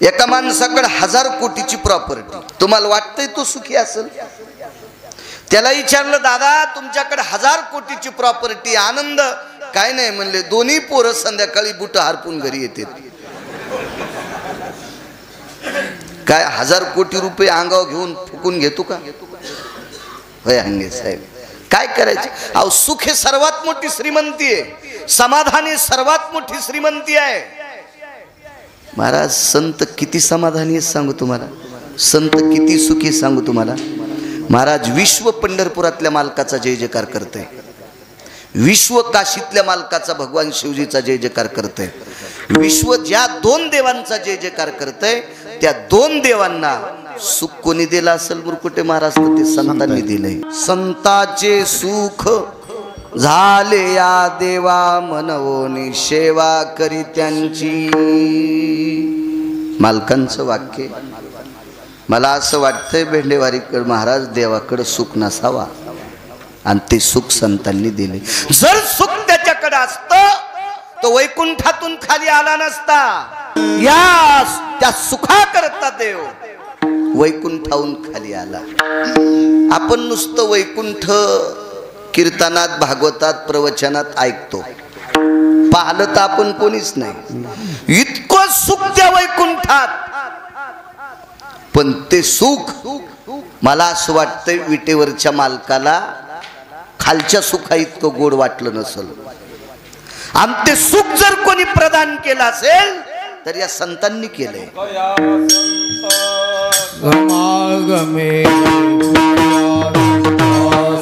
एका माणसाकडे 1000 कोटीची प्रॉपर्टी, तुम्हाला वाटतंय तो सुखी असेल? त्याला विचारलं, दादा तुमच्याकडे 1000 कोटीची प्रॉपर्टी, आनंद काय नाही? म्हणले, दोन्ही पोरं संध्याकाळी बुट हारपून घरी येतात. काय 1000 कोटी रुपये अंगावर घेऊन फुकून घेतो का? होय हंगे साहेब, काय करायचे? अहो सुख हे सर्वात मोठी श्रीमंती आहे, समाधान हे सर्वात मोठी श्रीमंती आहे. महाराज संत किती समाधानी आहेत सांगू तुम्हाला, संत किती सुखी सांगू तुम्हाला. महाराज विश्व पंढरपुरातल्या मालकाचा जय जयकार करते, विश्व काशीतल्या मालकाचा भगवान शिवजीचा जय जयकार करते, विश्व ज्या 2 देवांचा जय जयकार करते त्या 2 देवांना सुख कोणी दिलं असेल मुरकुटे महाराज? ते संतांनी दिलंय. संताचे सुख झाले या देवा, मनवोनी सेवा करी त्यांची. मालकांचं वाक्य. मला असं वाटतंय भेंडेवारीकर महाराज देवाकडे सुख नसावा आणि ते सुख संतांनी दिले. जर सुख त्याच्याकडे असतं तो वैकुंठातून खाली आला नसता. या त्या सुखा करता देव वैकुंठाहून खाली आला. आपण नुसतं वैकुंठ कीर्तनात, भागवतात, प्रवचनात ऐकतो, पाहिलं तर आपण कोणीच नाही. इतकं सुख त्या वैकुंठात, पण ते सुख मला असं वाटतंय विटेवरच्या मालकाला खालच्या सुखा इतकं गोड वाटलं नसेल. आणि ते सुख जर कोणी प्रदान केलं असेल तर या संतांनी केलंय. समागमे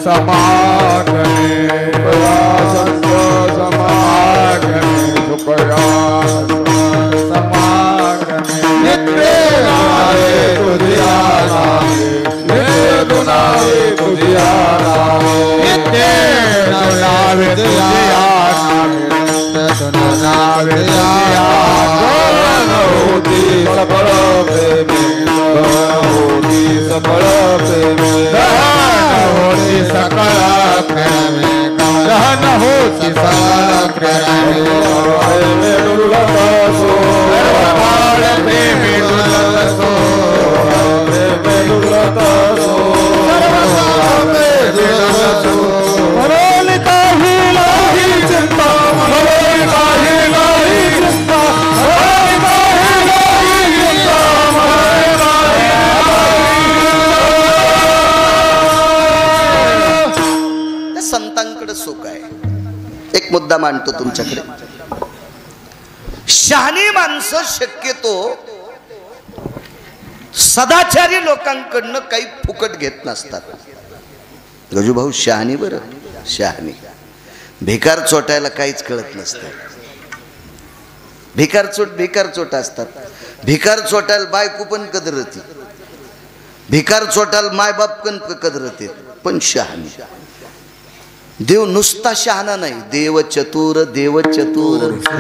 समागमे समागमे सुखया समागमे नित्य तुझिया नित्य तुझिया नित्य तुझिया सफल होती सकल रहन होती संतांकडे सुख आहे. एक मुद्दा मांडतो तुमच्याकडे. शहाणी माणसं शक्यतो सदाचारी लोकांकडनं काही फुकट घेत नसतात. गजूभाऊ शहाणी, बरं शहाणी. भिकार चोटायला काहीच कळत नसतं. भिकार चोट असतात. भिकार चोटायला बायको पण कदरती, भिकार चोटायला मायबाप पण कदरते, पण शहाणी. देव नुसता शहाणा नाही, देव चतुर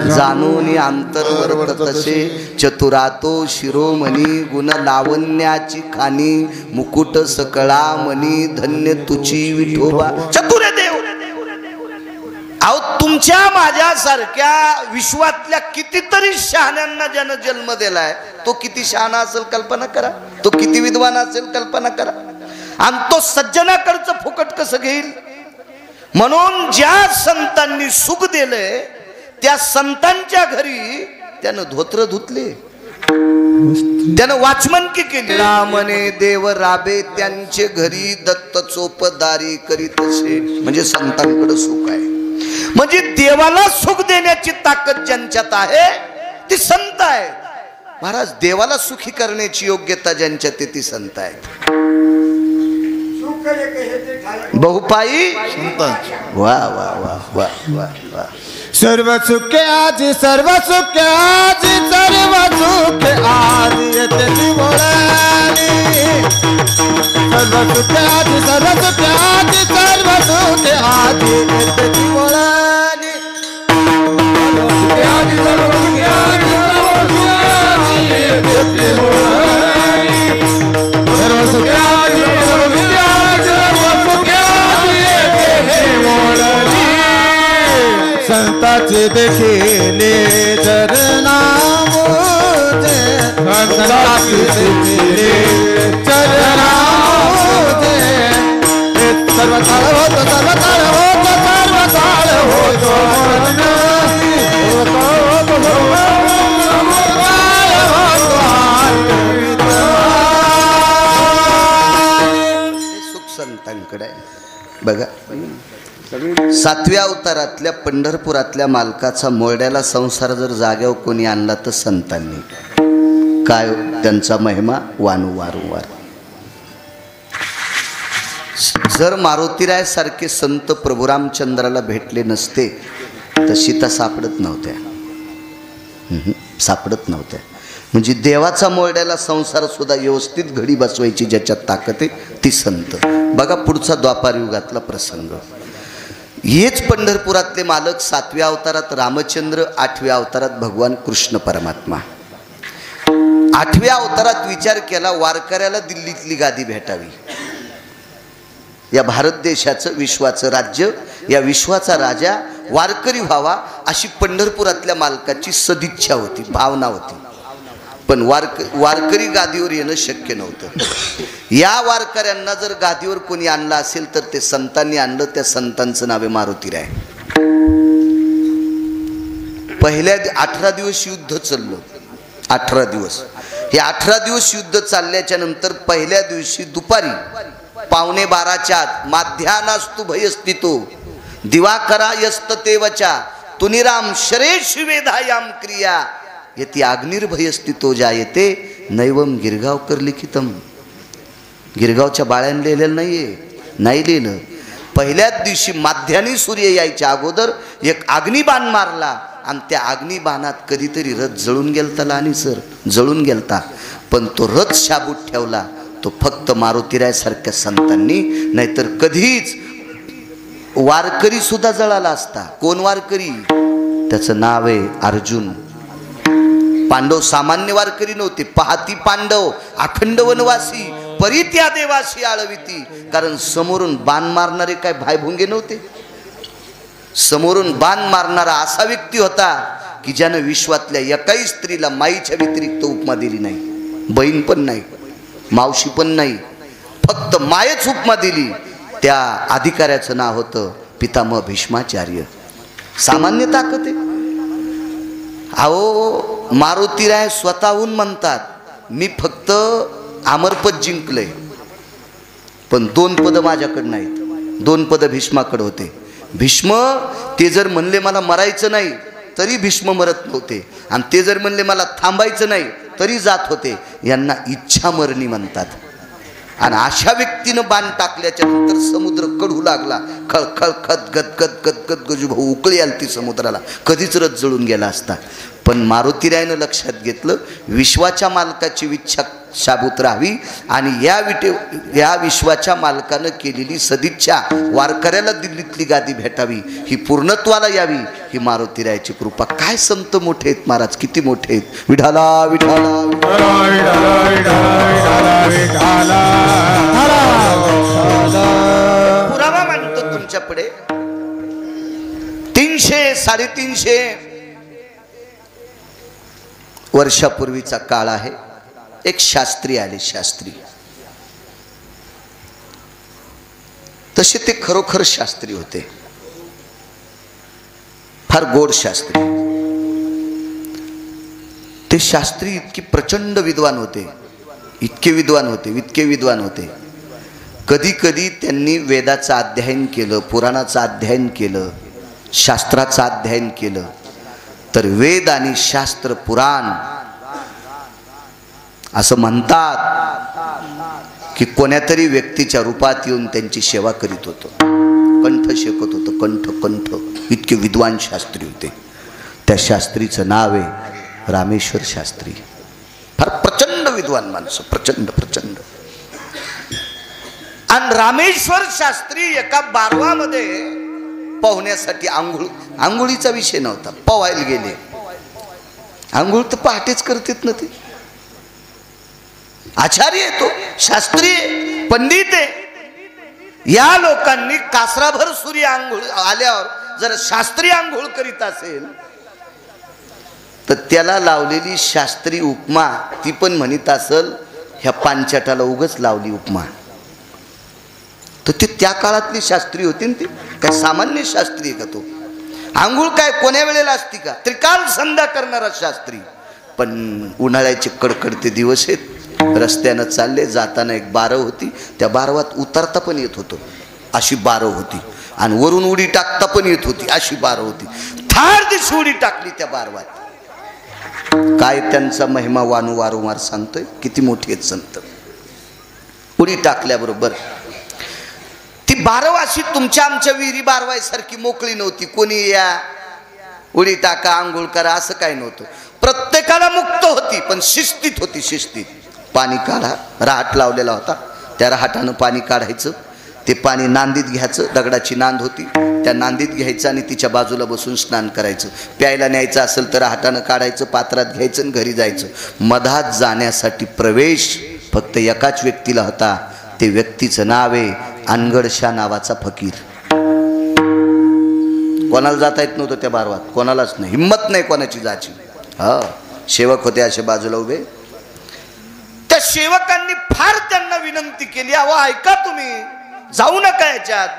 जाणून अंतर्वर्त तसे चतुरातो शिरोमणी गुण लावण्याची खाणी मुकुट सकळा मणी धन्य तुची विठोबा. चतुर देव. अहो तुमच्या माझ्यासारख्या विश्वातल्या कितीतरी शहाण्यांना ज्यानं जन्म दिलाय तो किती शहाणा असेल कल्पना करा, तो किती विद्वान असेल कल्पना करा. आणि तो सज्जनाकडचं फुकट कसं घेईल? म्हणून ज्या संतांनी सुख दिले त्या संतांच्या घरी त्यानं धोत्र धुतले, त्यानं वाचमनकी केली. रामने देव राबे त्यांचे घरी दत्त चोपदारी करीत असे. म्हणजे संतांकडे सुख आहे. म्हणजे देवाला सुख देण्याची ताकद ज्यांच्यात आहे ती संत आहे. महाराज देवाला सुखी करण्याची योग्यता ज्यांच्यात ती संत आहे. बहुपाई वा वा वा वा वा वा. सर्व सुखे आजी सर्व सुखे आजी सर्व सुखे आजी येते जीवनानी. सर्व सुखे आजी सर्व सुखे आजी सर्व सुखे आजी येते जीवनानी. आजी सर्व सुखे आजी सर्व सुखे आजी येते जीवनानी. सर्व सुखे आजी संताचे देखिले जर नाम संतांची चरणामध्ये सर्व काळ होतो सर्व काळ होतो सर्व काळ होतो सुख संतांकडे बघा. 7व्या अवतारातल्या पंढरपुरातल्या मालकाचा मोरड्याला संसार जर जाग्यावर कोणी आणला तर संतांनी. काय त्यांचा महिमा वारंवार. जर मारुतीराय सारखे संत प्रभू रामचंद्राला भेटले नसते तर सीता सापडत नव्हत्या. म्हणजे देवाचा मोरड्याला संसार सुद्धा व्यवस्थित घडी बसवायची ज्याच्यात ताकद आहे ती संत. बघा पुढचा द्वापार युगातला प्रसंग. हेच पंढरपुरातले मालक 7व्या अवतारात रामचंद्र, 8व्या अवतारात भगवान कृष्ण परमात्मा. 8व्या अवतारात विचार केला वारकऱ्याला दिल्लीतली गादी भेटावी. या भारत देशाचं विश्वाचं राज्य, या विश्वाचा राजा वारकरी व्हावा अशी पंढरपुरातल्या मालकाची सदिच्छा होती, भावना होती. पण वारकरी गादीवर येणं शक्य नव्हतं. या वारकऱ्यांना जर गादीवर कोणी आणलं असेल तर ते संतांनी आणलं. त्या संतांचं नाव आहे मारुतीराय. पहिल्या 18 दिवस युद्ध चाललं. 18 दिवस. हे 18 दिवस युद्ध चालल्याच्या नंतर पहिल्या दिवशी दुपारी 11:15च्या आत माध्यानास्तु भयस्थितो दिवाकरा यस्ततेवचा तुनिराम शरेषु वेधायाम क्रिया यती अग्निर्भयस्थितो जायते नैवम गिरगावकर लिखितम. गिरगावच्या बाळ्यानं लिहिलेलं नाही लिहिलं. पहिल्याच दिवशी माध्यानी सूर्य यायच्या अगोदर एक अग्निबाण मारला आणि त्या अग्निबाणात कधीतरी रथ जळून गेलता. आणि सर जळून गेलता, पण तो रथ शाबूत ठेवला तो फक्त मारुतीराय सारख्या संतांनी. नाहीतर कधीच वारकरी सुद्धा जळाला असता. कोण वारकरी? त्याचं नाव आहे अर्जुन. पांडव सामान्य वारकरी नव्हते. पाहती पांडव अखंड वनवासी परित्या देवासी आळविती. कारण समोरून बाण मारणारे काय भायभुंगे नव्हते. समोरून बाण मारणारा असा व्यक्ती होता की ज्यानं विश्वातल्या एकाही स्त्रीला माईच्या व्यतिरिक्त उपमा दिली नाही. बहीण पण नाही, मावशी पण नाही, फक्त मायेच उपमा दिली. त्या अधिकाऱ्याचं नाव होतं पितामह भीष्माचार्य. सामान्य ताकद आहे. अहो मारुतीराय स्वतःहून म्हणतात मी फक्त अमरपद जिंकलंय, पण 2 पद माझ्याकडे नाहीत. 2 पद भीष्माकडे होते. भीष्म ते जर म्हणले मला मरायचं नाही तरी भीष्म मरत नव्हते, आणि ते जर म्हणले मला थांबायचं नाही तरी जात होते. यांना इच्छा मरणी म्हणतात. आणि अशा व्यक्तीनं बाण टाकल्याच्या नंतर समुद्र कडू लागला. खळखळ खत गदगद गदगद गजूभाऊ उकळी आली ती समुद्राला. कधीच रथ जळून गेला असता. पण मारुतीरायनं लक्षात घेतलं विश्वाच्या मालकाची इच्छा शाबूत राहावी, आणि या विश्वाच्या मालकानं केलेली सदिच्छा वारकऱ्याला दिल्लीतली गादी भेटावी, ही पूर्णत्वाला यावी, ही मारुतीरायाची कृपा. काय संत मोठे आहेत महाराज, किती मोठे आहेत. विठाला विठाला पुरावा मानतो तुमच्या पुढे. 300-350 वर्षापूर्वीचा काळ आहे. एक शास्त्री आले. शास्त्री तसे ते खरोखर शास्त्री होते. फार गोड शास्त्री. ते शास्त्री इतके प्रचंड विद्वान होते. इतके विद्वान होते. कधी कधी त्यांनी वेदाचं अध्ययन केलं, पुराणाचं अध्ययन केलं, शास्त्राचं अध्ययन केलं. तर वेद आणि शास्त्र पुराण असं म्हणतात की कोण्यातरी व्यक्तीच्या रूपात येऊन त्यांची सेवा करीत होतं. कंठ शेकत होतं. कंठ. इतके विद्वान शास्त्री होते. त्या शास्त्रीचं नाव आहे रामेश्वर शास्त्री. फार प्रचंड विद्वान माणसं. प्रचंड. आणि रामेश्वर शास्त्री एका बारवामध्ये पोहण्यासाठी आंघोळीचा विषय नव्हता, पोहायला गेले. आंघोळ तर पहाटेच करतात ना ते. आचार्य तो शास्त्री पंडित आहे. या लोकांनी कासराभर सूर्य आंघोळ आल्यावर जर शास्त्री आंघोळ करीत असेल तर त्याला लावलेली शास्त्री उपमा ती पण म्हणत असल ह्या पांचाटाला उगच लावली उपमा. तर ते त्या काळातली शास्त्री होती ना, ती काय सामान्य शास्त्री आहे का तो? आंघोळ काय कोण्या वेळेला असती का? त्रिकाल संध्या करणारा शास्त्री. पण उन्हाळ्याचे कडकडते दिवस आहेत, रस्त्यानं चालले जाताना एक बारव होती, त्या बारवात उतरता पण येत होतं अशी बारव होती, आणि वरून उडी टाकता पण येत होती अशी बारव होती. थार दिवशी उडी टाकली त्या बारवात. काय त्यांचा महिमा वानू वारंवार सांगतोय, किती मोठी आहेत संत. उडी टाकल्याबरोबर ती बारव अशी तुमच्या आमच्या विहिरी बारवायसारखी मोकळी नव्हती. कोणी या उडी टाका आंघोळ करा असं काय नव्हतं. प्रत्येकाला मुक्त होती, पण शिस्तीत होती. शिस्तीत पाणी काढा, रहाट लावलेला होता, त्या रहाटानं पाणी काढायचं. ते पाणी नांदीत घ्यायचं, दगडाची नांद होती, त्या नांदीत घ्यायचं आणि तिच्या बाजूला बसून स्नान करायचं. प्यायला न्यायचं असेल तर रहाटानं काढायचं, पात्रात घ्यायचं आणि घरी जायचं. मधात जाण्यासाठी प्रवेश फक्त एकाच व्यक्तीला होता. ते व्यक्तीचं नाव आहे अनगडशा नावाचा फकीर. कोणाला जाता येत नव्हतं त्या बारवात, कोणालाच नाही, हिंमत नाही कोणाची जायची. हा सेवक होते असे बाजूला उभे. त्या सेवकांनी फार त्यांना विनंती केली, अहो ऐका तुम्ही, जाऊ नका याच्यात,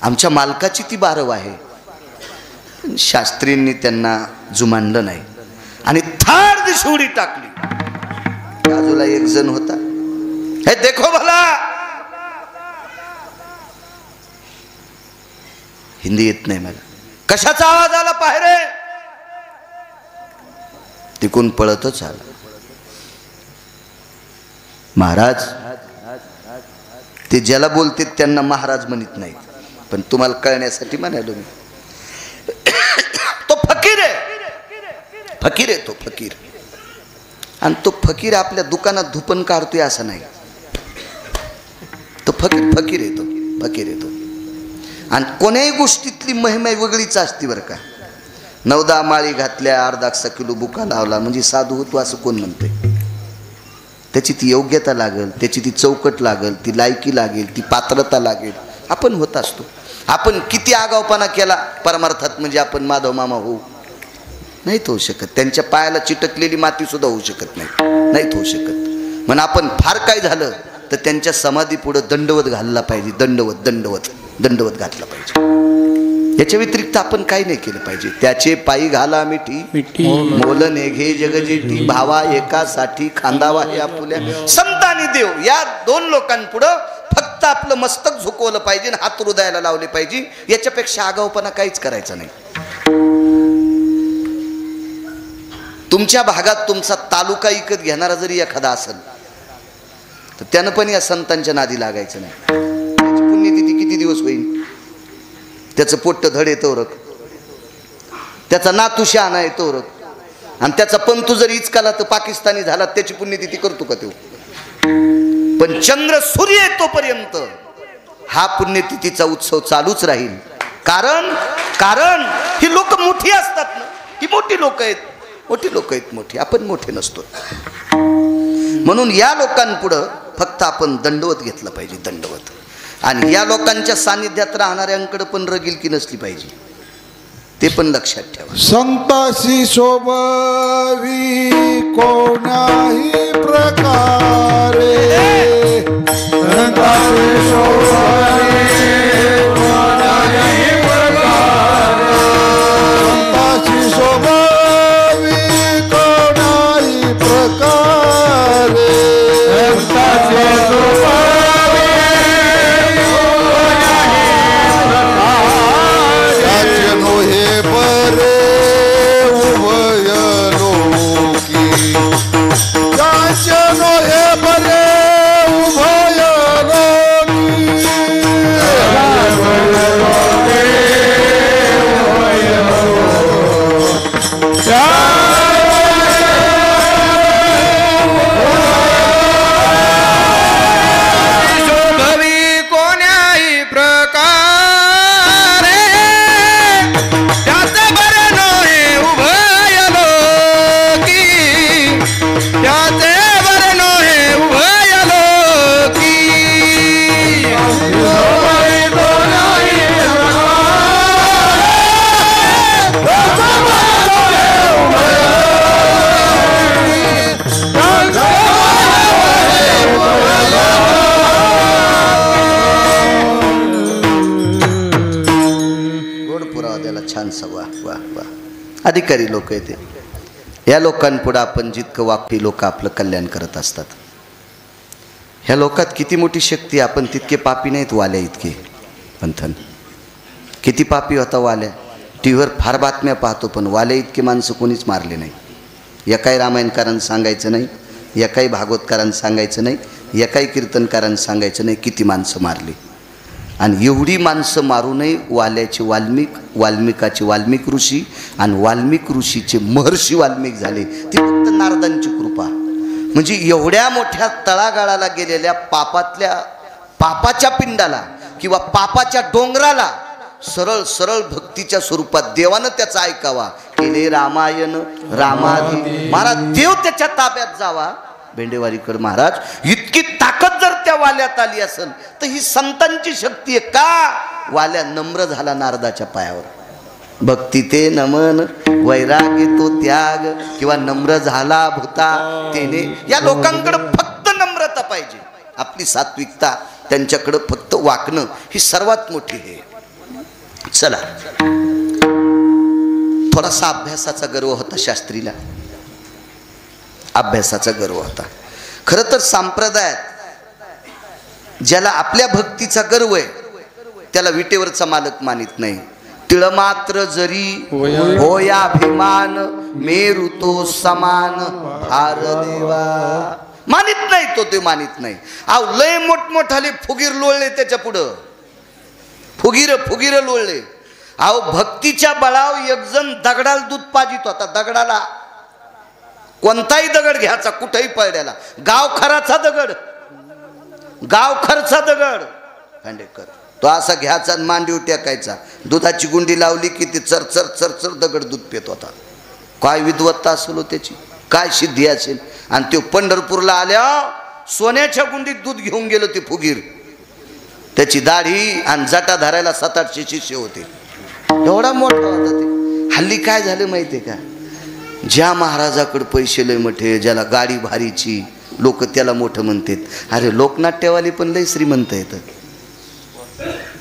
आमच्या मालकाची ती बारव आहे. शास्त्रींनी त्यांना जुमानलं नाही आणि थार दिवशी उडी टाकली. बाजूला एक जण होता, हे देखो भला, हिंदी येत नाही मला, कशाचा आवाज आला पाहिरे, तिकून पळतच आला. महाराज, ते ज्याला बोलते त्यांना महाराज म्हणत नाहीत, पण तुम्हाला कळण्यासाठी म्हणालो मी. तो फकीर आहे, फकीर आहे तो फकीर. आणि तो फकीर आपल्या दुकानात धुपन काढतोय असं नाही, तो फकीर फकीर येतो, फकीर येतो. आणि कोण्याही गोष्टीतली महिमा वेगळीच असते बरं का. 9-10 माळी घातल्या, अर्धा किलो बुका लावला म्हणजे साधू होतो असं कोण म्हणतंय? त्याची ती योग्यता लागेल, त्याची ती चौकट लागेल, ती लायकी लागेल, ती पात्रता लागेल. आपण होत असतो. आपण किती आगावपणा केला परमार्थात म्हणजे आपण माधव मामा होऊ नाहीत होऊ शकत. त्यांच्या पायाला चिटकलेली माती सुद्धा होऊ शकत नाही, नाहीत होऊ शकत. म्हणून आपण फार काय झालं तर त्यांच्या समाधी पुढे दंडवत घालला पाहिजे, दंडवत दंडवत दंडवत घातला पाहिजे. याच्या व्यतिरिक्त आपण काही नाही केलं पाहिजे. त्याचे पायी घाला मिठी, मोल नेघे जगजेठी, भावा एकासाठी खांदावा हे आपुल्या. संत आणि देव या 2 लोकांपुढं फक्त आपलं मस्तक झुकवलं पाहिजे, हात हृदयाला लावले पाहिजे. याच्यापेक्षा आगाऊपणा काहीच करायचा नाही. तुमच्या भागात तुमचा तालुका विकत घेणारा जरी एखादा असेल तर त्यानं पण या संतांच्या नादी लागायचं नाही. त्याची पुण्यतिथी किती दिवस होईल, त्याचं पोट्ट धड येतो रक, त्याचा नातू शहाणा येतो रक, आणि त्याचा पंतू जर इचकाला तर पाकिस्तानी झाला त्याची पुण्यतिथी करतो का तो? पण चंद्र सूर्य येतोपर्यंत हा पुण्यतिथीचा उत्सव चालूच राहील. कारण ही लोक मोठी असतात ना, ही मोठी लोक आहेत, मोठी लोक आहेत, मोठी. आपण मोठे नसतो. म्हणून या लोकांपुढं फक्त आपण दंडवत घेतलं पाहिजे, दंडवत. आणि या लोकांच्या सानिध्यात राहणाऱ्यांकडे पण रगिलकी नसली पाहिजे, ते पण लक्षात ठेवा. संताशी शोभावी कोणाही प्रकारे, संताशी शोभावी कोणाही प्रकारे, संताशी शोभावी कोणाही प्रकारे, संताशी शोभावी नो हे बरे उभय लोकी. अधिकारी लोक आहेत. या लोकांपुढे आपण जितकं वागती लोक आपलं कल्याण करत असतात. ह्या लोकात किती मोठी शक्ती. आपण तितके पापी नाहीत वाल्या इतके. पंथन किती पापी होता वाल्या. टी व्हीवर फार बातम्या पाहतो, पण वाल्या इतके माणसं कोणीच मारले नाही. एकाही रामायणकारांना सांगायचं नाही, एकाही भागवतकारांना सांगायचं नाही, एकाही कीर्तनकारांना सांगायचं नाही किती माणसं मारली. आणि एवढी माणसं मारूनही वाल्याचे वाल्मिकाचे वाल्मिक ऋषी आणि वाल्मिक ऋषीचे महर्षी वाल्मिक झाले. ती फक्त नारदांची कृपा. म्हणजे एवढ्या मोठ्या तळागाळाला गेलेल्या पापाच्या पिंडाला किंवा पापाच्या डोंगराला सरळ सरळ भक्तीच्या स्वरूपात देवानं त्याचा ऐकावा. केले रामायण रामाधी. महाराज देव त्याच्या ताब्यात जावा. भेंडेवारीकर महाराज, इतकी ताकद जर त्या वाल्यात आली असेल तर ही संतांची शक्ती आहे का? वाल्या नम्र झाला नारदाच्या पायावर. भक्ती ते नमन, वैराग्य तो त्याग, किंवा नम्र झाला भूता तेने. या लोकांकडे फक्त नम्रता पाहिजे. आपली सात्विकता, त्यांच्याकडे फक्त वाकणं ही सर्वात मोठी आहे. चला, थोडासा अभ्यासाचा गर्व होता शास्त्रीला. अभ्यासाचा गर्व होता. खरं तर संप्रदायात ज्याला आपल्या भक्तीचा गर्व आहे त्याला विटेवरचा मालक मानित नाही. तिळमात्र जरी होयाभिमान, मेरू तो समान भार देवा. मानित नाही तो, ते मानित नाही. अहो लय मोठमोठाले फुगीर लोळले त्याच्या पुढं. फुगीर लोळले. अहो भक्तीच्या बळाव एक जण दगडाला दूध पाजित होता. दगडाला कोणताही दगड घ्यायचा, कुठेही पडल्याला. गावखराचा दगड खांडेकर तो असा घ्यायचा, मांडीव टेकायचा. दुधाची गुंडी लावली की ती चरचर चरचर दगड दूध पित होता. काय विद्वत्ता असेल हो त्याची, काय सिद्धी असेल. आणि तो पंढरपूरला आल्या सोन्याच्या गुंडीत दूध घेऊन गेलो ते फुगीर. त्याची दाढी आणि जटा धरायला 700-800 शिष्य होते. एवढा मोठा होता ते. हल्ली काय झालं माहिती आहे का? ज्या महाराजाकडे पैसे लय मोठे, ज्याला गाडी भारीची, लोक त्याला मोठं म्हणतात. अरे लोकनाट्यवाले पण लय श्रीमंत येतात.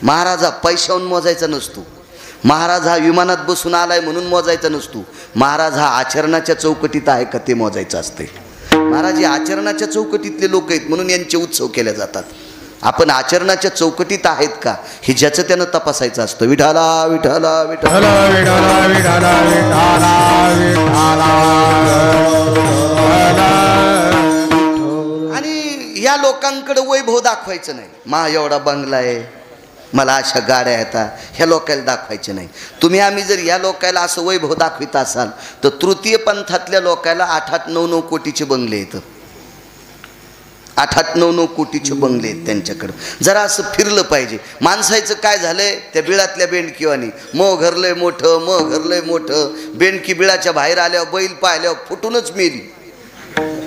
महाराज हा पैशाहून मोजायचा नसतो. महाराज हा विमानात बसून आलाय म्हणून मोजायचा नसतो. महाराज हा आचरणाच्या चौकटीत आहे का ते मोजायचं असते. महाराज हे आचरणाच्या चौकटीतले लोक आहेत म्हणून यांचे उत्सव केले जातात. आपण आचरणाच्या चौकटीत आहेत का हे ज्याचं त्यानं तपासायचं असतं. विठाला विठाला विठाला विठाला विठाला विठाला. आणि या लोकांकडे वैभव दाखवायचं नाही. मा एवढा बंगला आहे, मला अशा गाड्या येतात, ह्या लोकायला दाखवायचे नाही. तुम्ही आम्ही जर या लोकायला असं वैभव दाखवित असाल तर तृतीय पंथातल्या लोकायला 8-9 कोटीचे बंगले येतं. 8-9 कोटीचे बंगले आहेत त्यांच्याकडं. जरा असं फिरलं पाहिजे. माणसाचं काय झालंय त्या बिळातल्या बेंडकीवानी. घर लय मोठं. बेंडकी बिळाच्या बाहेर आल्यावर बैल पाहिल्यावर फुटूनच मेली.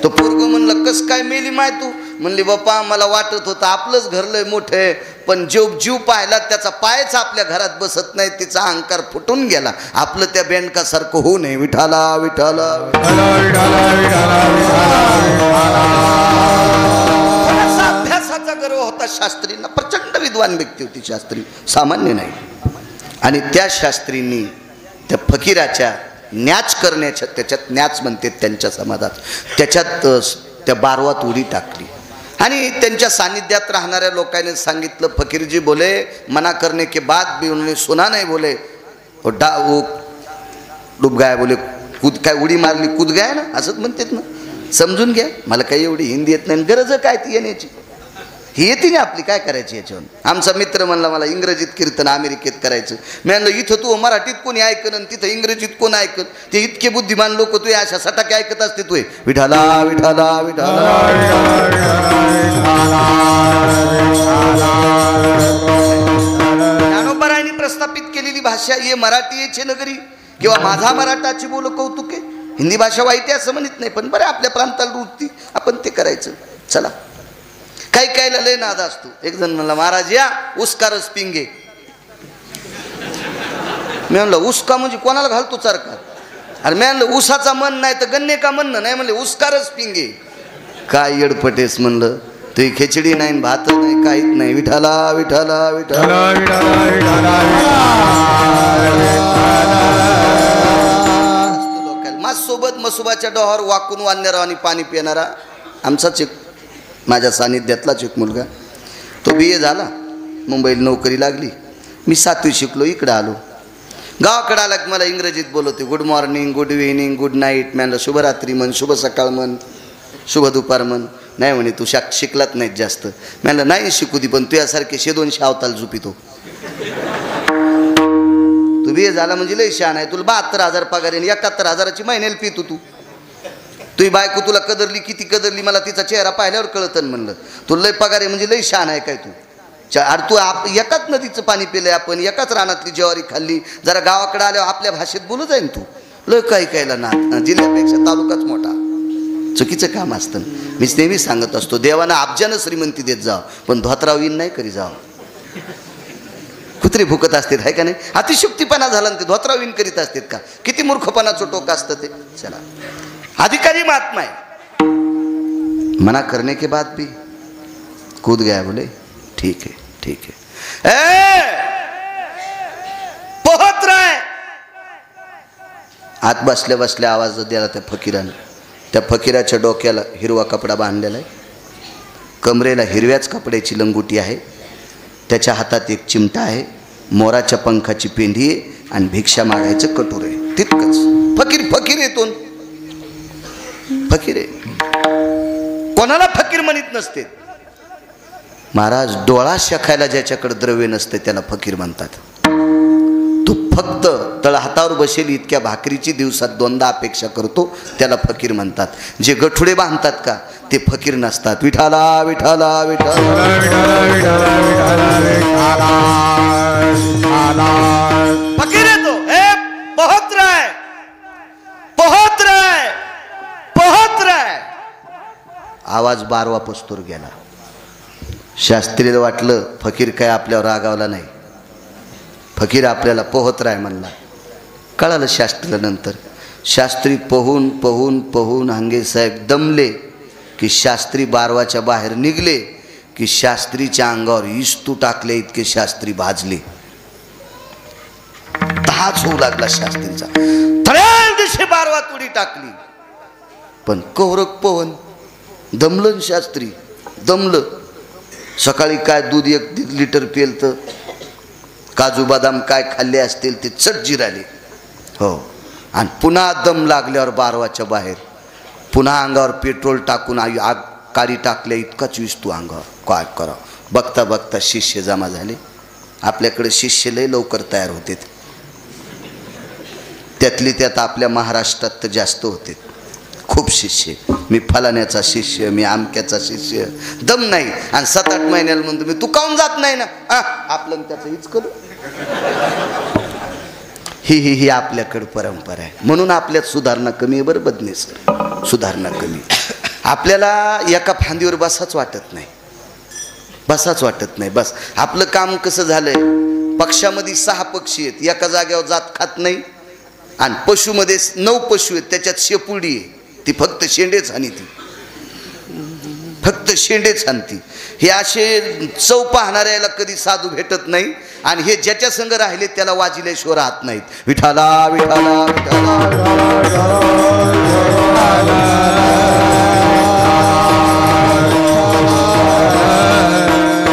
तो पोरगं म्हणलं कस काय मेली माय तू? म्हणली बाप्पा मला वाटत होतं आपलंच घर लय मोठं आहे, पण जीव पाहिला त्याचा पायच आपल्या घरात बसत नाही, तिचा अहंकार फुटून गेला. आपलं त्या बेंडकासारखं होऊ नये. विठाला विठाला अभ्यासाचा गर्व होता शास्त्रींना. प्रचंड विद्वान व्यक्ती होती शास्त्री, सामान्य नाही. आणि त्या शास्त्रींनी त्या फकीराच्या न्याच करण्याच्या, त्याच्यात न्याच म्हणते त्यांच्या समाजात, त्याच्यात त्या बारवात उडी टाकली. आणि त्यांच्या सानिध्यात राहणाऱ्या लोकांनी सांगितलं फकीरजी बोले मना करने के बाद भी उन्होंने सुना नहीं. बोले वो डूब गया. बोले कूद काय उडी मारली, कूद गया ना, असंच म्हणतात ना. समजून घ्या. मला काही एवढी हिंदी येत नाही. गरज काय ती येण्याची, ही येते ना आपली, काय करायची याच्यावर. आमचा मित्र म्हणला मला इंग्रजीत कीर्तन अमेरिकेत करायचं. मी म्हणलं इथं तू मराठीत कोणी ऐकन आणि तिथं इंग्रजीत कोण ऐकन? ते इतके बुद्धिमान लोक तू अशा सटाके ऐकत असते. तू विठाला विठाला विठाला. ज्ञानोबरायांनी प्रस्थापित केलेली भाषा ये मराठी येचे नगरी किंवा माझा मराठाची बोल कौतुके. हिंदी भाषा वाईट आहे असं म्हणत नाही, पण बरं आपल्या प्रांताला रुचती आपण ते करायचं. चला, काही कायला लय नाद असतो. एक जण म्हणला महाराज या उसका रस पिंगे. मी म्हणलं उसका म्हणजे कोणाला घालतो चरका? अरे मी म्हणलं उसाचा मन नाही तर गन्ने का म्हणणं नाही. म्हणले उसका रस पिंगे. काय येडपटेस म्हणलं. तुही खिचडी नाही, भात नाही, काहीच नाही. विठाला विठाला विठाला विठाला विठाला. नमाज सोबत मसुबाच्या डोहावर वाकून वाढणारा आणि पाणी पिणारा आमचाच एक, माझ्या सानिध्यातलाच एक मुलगा. तो BA झाला, मुंबईला नोकरी लागली. मी 7वी शिकलो, इकडं आलो. गावाकडे आला की मला इंग्रजीत बोलवते. Good morning, good evening, good night. म्हणलं शुभरात्री म्हण, शुभ सकाळ म्हण, शुभ दुपार म्हण. नाही म्हणे तू शिकलात नाहीत जास्त. म्हणलं नाही शिकू दे, पण तुझ्यासारखे 100-200 अवताल झुपितो. तू BA झाला म्हणजे लय शहाणा आहे. तुला 72,000 पगार आहे, 71,000ची महिन्याला पितो तू. तुझी बायको तुला कदरली, किती कदरली मला तिचा चेहरा पाहिल्यावर कळतं. म्हणलं तुला लय पगार आहे म्हणजे लय शहाणा आहे काय तू. अरे तू एकाच नदीचं पाणी पिलंय आपण, एकाच रानातली ज्वारी खाल्ली. जरा गावाकडे आल्यावर आपल्या भाषेत बोलू जाईन तू. लय काही कायला ना, जिल्ह्यापेक्षा तालुकाच मोठा. चुकीचं काम असतं. मीच नेहमी सांगत असतो, देवानं अब्जानं श्रीमंती देत जाव, पण धोत्राव येईन नाही करी जाव. कुत्री भुकत असतात आहे का नाही. अतिशुक्तीपणा झाला ना ते धोत्राव येईन करीत असतात का. किती मूर्खपणाचं टोक असतं ते. चला अधिकारी महात्मा है, मना करने के बाद भी कूद गया. बोले ठीक है ठीक है. पोहत रहा. आत बसल्या बसल्या आवाज द्याला त्या फकीरानं. त्या फकीराच्या डोक्याला हिरवा कपडा बांधलेला आहे, कमरेला हिरव्याच कपड्याची लंगोटी आहे, त्याच्या हातात एक चिमटा आहे, मोराच्या पंखाची पेंढी आहे आणि भिक्षा मागायचं कटोर आहे. तितकंच. फकीर फकीर येतो, फकीर आहे. कोणाला फकीर म्हणत नसते महाराज. डोळा शेकायला ज्याच्याकडे द्रव्य नसते त्याला फकीर म्हणतात. तो फक्त तळहातावर बसेल इतक्या भाकरीची दिवसात 2दा अपेक्षा करतो त्याला फकीर म्हणतात. जे गठुडे बांधतात का ते फकीर नसतात. विठाला विठाला विठाला फकीर आहे तो. पोहत राय पोहत राय पोहत राय. आवाज 12वा पस्तूर गेला. शास्त्रीला वाटलं फकीर काय आपल्यावर रागावला नाही, फकीर आपल्याला पोहत राय म्हणला. कळालं शास्त्रीला नंतर. शास्त्री पोहून पोहून पोहून हंगे साहेब दमले की शास्त्री 12वाच्या बाहेर निघले की शास्त्रीच्या अंगावर इस्तू टाकले इतके शास्त्री भाजले. तहाच होऊ लागला शास्त्रीचा. थळ्याच दिवशी 12वा तुडी टाकली, पण कोहरक पोहन दमलं शास्त्री, दमलं. सकाळी काय दूध 1 लिटर पेलतं, काजू बदाम काय खाल्ले असतील ते चट जिराले. हो. आणि पुन्हा दम लागल्यावर 12वाच्या बाहेर पुन्हा अंगावर पेट्रोल टाकून आग काडी टाकल्या इतकाच विस्तू अंगावर. काय करा. बघता बघता शिष्य जमा झाले. आपल्याकडे शिष्य लय लवकर तयार होते. त्यातली त्यात आपल्या महाराष्ट्रात तर जास्त होते. खूप शिष्य. मी फलाण्याचा शिष्य, मी आमक्याचा शिष्य. दम नाही. आणि 7-8 महिन्याला म्हणतो मी तू काऊन जात नाही ना. आपलं त्याचं हीच करू. ही आपल्याकडे परंपरा आहे. म्हणून आपल्यात सुधारणा कमी आहे. बरं बदने सर, सुधारणा कमी. आपल्याला एका फांदीवर बसाच वाटत नाही, बसाच वाटत नाही. बस आपलं काम कसं झालंय, पक्षामध्ये 6 पक्षी आहेत, एका जागेवर जात खात नाही. आणि पशुमध्ये 9 पशु आहेत, त्याच्यात शेपुडी आहे, ती फक्त शेंडेच हानी, ती फक्त शेंडेच हाणती. हे असे चव पाहणाऱ्याला कधी साधू भेटत नाही. आणि हे ज्याच्या संग राहिले त्याला वाजिल्याशिवाय राहत नाहीत. विठाला विठाला विठाला.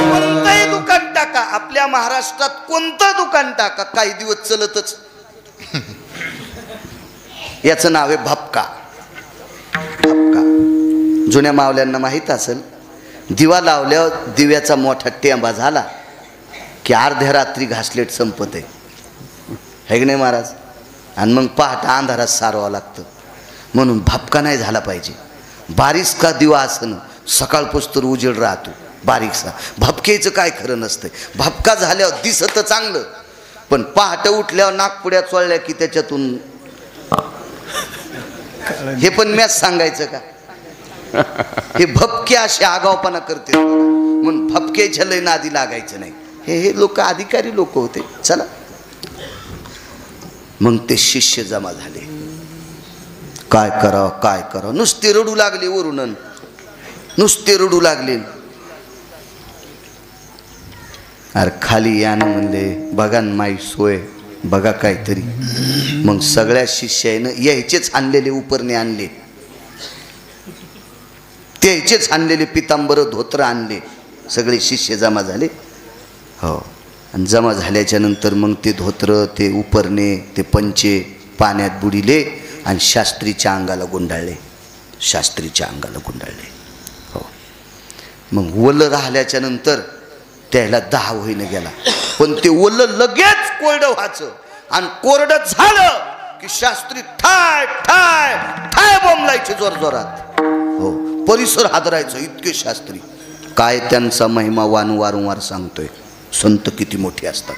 कोणतंही दुकान टाका आपल्या महाराष्ट्रात, कोणतं दुकान टाका, काही दिवस चलतच. याचं नाव आहे भपका. भपका. जुन्या मावल्यांना माहीत असेल, दिवा लावल्यावर दिव्याचा मोठा टेंबा झाला की अर्ध्या रात्री घासलेट संपत आहे, है की नाही महाराज. आणि मग पहाटे अंधारात सारवावं लागतं. म्हणून भपका नाही झाला पाहिजे. बारीकसा दिवा असणं, सकाळपासून उजेड राहतो बारीकसा. भपकेचं काय खरं नसतं. भपका झाल्यावर दिसतं चांगलं, पण पहाटे उठल्यावर नागपुड्या चोळल्या की त्याच्यातून. हे पण मॅच सांगायचं का. हे भपके असे आगावपणा करते, म्हणून भपकेच्या लय नादी लागायचं नाही. हे लोक अधिकारी लोक होते. चला मग ते शिष्य जमा झाले. काय करावं काय करावं, नुसते रडू लागले वरून, नुसते रडू लागले. अरे खाली यानं म्हणले बघा माई सोय. बघा काहीतरी. मग सगळ्या शिष्यानं यायचेच आणलेले उपरणे आणले, त्याचेच आणलेले पितांबर धोत्र आणले. सगळे शिष्य जमा झाले. हो, आणि जमा झाल्याच्या नंतर मग ते धोत्र, ते उपरणे, ते पंचे पाण्यात बुडिले आणि शास्त्रीच्या अंगाला गुंडाळले. शास्त्रीच्या अंगाला गुंडाळले. हो, मग ओलं राहिल्याच्या नंतर त्याला 10 होईन गेला. पण ते ओलं लगेच कोरडं व्हायचं आणि कोरडं झालं की शास्त्री ठाय ठाय ठाय बोंबलायचे जोर जोरात. हो, परिसर हादरायचं इतके शास्त्री. काय त्यांचा महिमा वारंवार सांगतोय. संत किती मोठे असतात.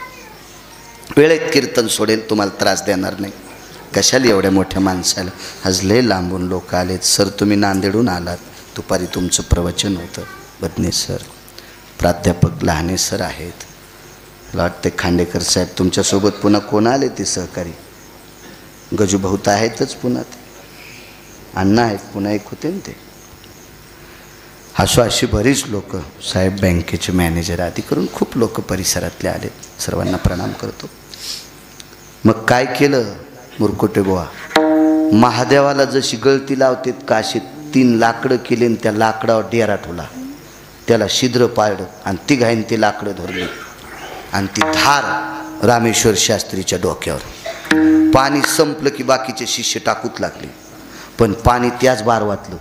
वेळेत कीर्तन सोडेल, तुम्हाला त्रास देणार नाही. कशाला एवढ्या मोठ्या माणसाला. आज लय लांबून लोक आलेत. सर तुम्ही नांदेडून आलात, दुपारी तुमचं प्रवचन होतं. बदने सर, प्राध्यापक लहाने सर आहेत, मला वाटते खांडेकर साहेब. तुमच्यासोबत पुन्हा कोण आले ते सहकारी? गजूभाऊ तर आहेतच, पुन्हा ते अण्णा आहेत, पुन्हा एक होते ना ते. अशी बरीच लोक, साहेब बँकेचे मॅनेजर आदी करून खूप लोक परिसरातले आले. सर्वांना प्रणाम करतो. मग काय केलं मुरकुटे बुवा? महादेवाला जशी गळती लावतात का अशी 3 लाकडं केली आणि त्या लाकडावर डेरा ठेवला, त्याला छिद्र पाडलं आणि ती घाईन ती लाकडं धरली आणि ती धार रामेश्वर शास्त्रीच्या डोक्यावर. पाणी संपलं की बाकीचे शिष्य टाकूच लागले, पण पाणी त्याच बारवातलं.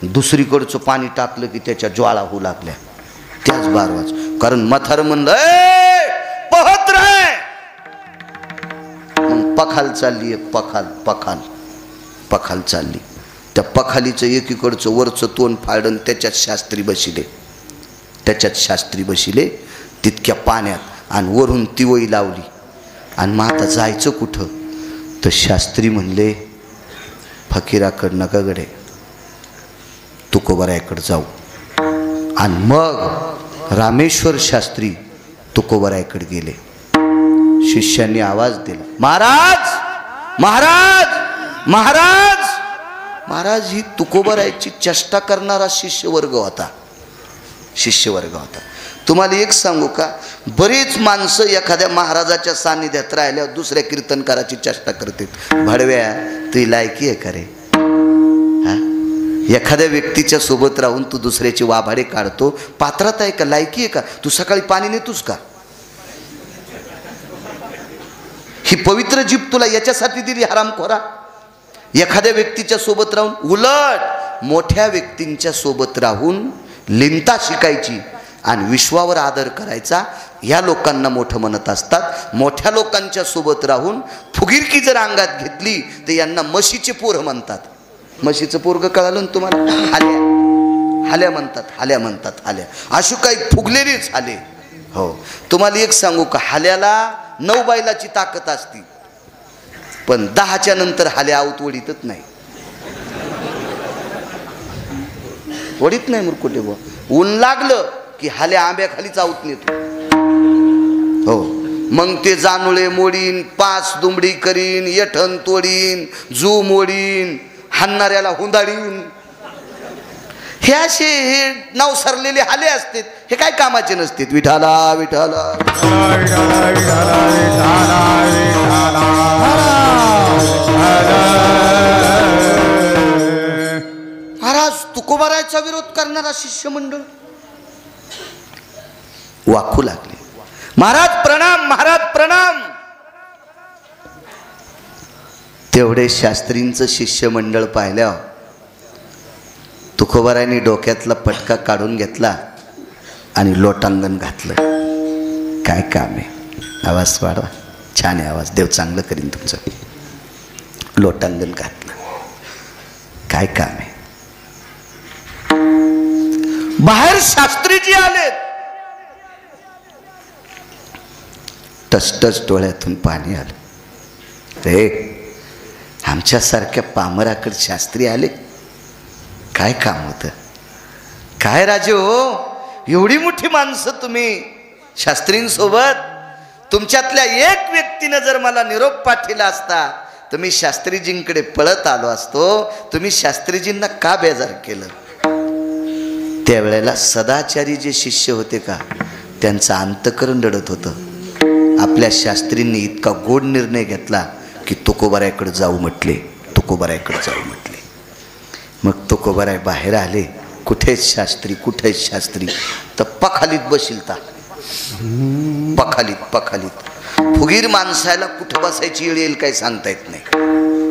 दुसरीकडचं पाणी टाकलं की त्याच्या ज्वाळा होऊ लागल्या त्याच बारवाच. कारण मथार म्हणलं पहत रे. मग पखाल चालली, एक पखाल पखाल पखाल चालली. त्या पखालीचं एकीकडचं वरचं तोंड फाडून त्याच्यात शास्त्री बसिले, त्याच्यात शास्त्री बसिले तितक्या पाण्यात आणि वरून तिवई लावली. आणि मग आता जायचं कुठं? तर शास्त्री म्हणले फकीराकडं नका गडे, तुकोबरायाकडे जाऊ. आणि मग रामेश्वर शास्त्री तुकोबरायाकडे गेले. शिष्यांनी आवाज दिला, महाराज महाराज महाराज महाराज. ही तुकोबरायाची चेष्टा करणारा शिष्यवर्ग होता, शिष्यवर्ग होता. तुम्हाला एक सांगू का, बरेच माणसं एखाद्या महाराजाच्या सान्निध्यात राहिल्यावर दुसऱ्या कीर्तनकाराची चेष्टा करते. भडव्या तुझी लायकी आहे का रे? हा, एखाद्या व्यक्तीच्या सोबत राहून तू दुसऱ्याचे वाभाडे काढतो, पात्रात आहे का, लायकी आहे का? तू सकाळी पाणी नेतोस का? ही पवित्र जीभ तुला याच्यासाठी दिली हरामखोरा? एखाद्या व्यक्तीच्या सोबत राहून, उलट मोठ्या व्यक्तींच्या सोबत राहून लिंता शिकायची आणि विश्वावर आदर करायचा. ह्या लोकांना मोठं म्हणत असतात. मोठ्या लोकांच्या सोबत राहून फुगिरकी जर अंगात घेतली तर यांना म्हशीचे पोरं म्हणतात. म्हशीचं पोरग कळालं ना तुम्हाला? हाल्या, हाल्या म्हणतात, हाल्या म्हणतात, हाल्या. अशी काही फुगलेलीच हाले. हो, तुम्हाला एक सांगू का, हाल्याला 9 बैलाची ताकद असती, पण 10च्या नंतर हाल्या आऊत वडीतच नाही, वडीत नाही मुरकुटे बुवा. ऊन लागलं की हाल्या आंब्याखालीच आऊत नेतो. हो, मग ते जानुळे मोडीन, 5 दुमडी करीन, येठण तोडीन, जू मोडीन, हाणणाऱ्याला हुंदाडीन. हे असे हे नाव सरलेले हाले असतात. हे काय कामाचे नसतात. विठाला विठाला महाराज तुकोबारायचा विरोध करणारा शिष्यमंडळ वाकू लागले. महाराज प्रणाम, महाराज प्रणाम. तेवढे शास्त्रींचं शिष्यमंडळ पाहिल्यावर तुकोबारायांनी डोक्यातला पटका काढून घेतला आणि लोटांगण घातलं. काय काम आहे? आवाज वाढवा, छान आहे आवाज, देव चांगलं करीन तुमचं. लोटांगण घातलं. काय काम आहे? बाहेर शास्त्रीजी आलेत. टसटस डोळ्यातून पाणी आलं. रे, आमच्यासारख्या पामराकडे शास्त्री आले, काय काम होतं? काय राजे हो, एवढी मोठी माणसं तुम्ही शास्त्रींसोबत. तुमच्यातल्या एक व्यक्तीनं जर मला निरोप पाठवला असता तर मी शास्त्रीजींकडे पळत आलो असतो. तुम्ही शास्त्रीजींना का बेजार केलं? त्यावेळेला सदाचारी जे शिष्य होते का, त्यांचं अंतकरण रडत होतं. आपल्या शास्त्रींनी इतका गोड निर्णय घेतला की तुकोबारायकडे जाऊ म्हटले, तुकोबारायकडे जाऊ म्हटले. मग तुकोबाराय बाहेर आले. कुठेच शास्त्री, कुठेच शास्त्री. तर पखालीत बशीलता, पखालीत पखालीत. फुगीर माणसाला कुठं बसायची वेळ येईल काही सांगता येत नाही.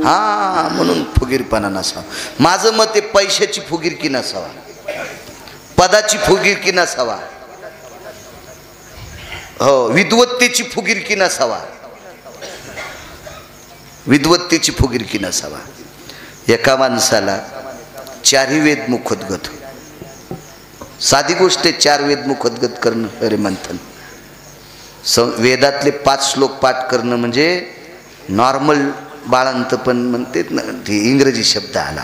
हा, म्हणून फुगीरपणा नसावा. माझं मत आहे पैशाची फुगीरकी नसावा, पदाची फुगीरकी नसावा, हो, विद्वत्तेची फुगीरकी नसावा, विद्वत्तेची फुगीरकी नसावा. एका माणसाला चारही वेद मुखोद्गत. साधी गोष्ट आहे 4 वेद मुखोद्गत करणं. अरे मंथन, वेदातले 5 श्लोक पाठ करणं म्हणजे नॉर्मल बाळांत पण म्हणते ना, ते इंग्रजी शब्द आला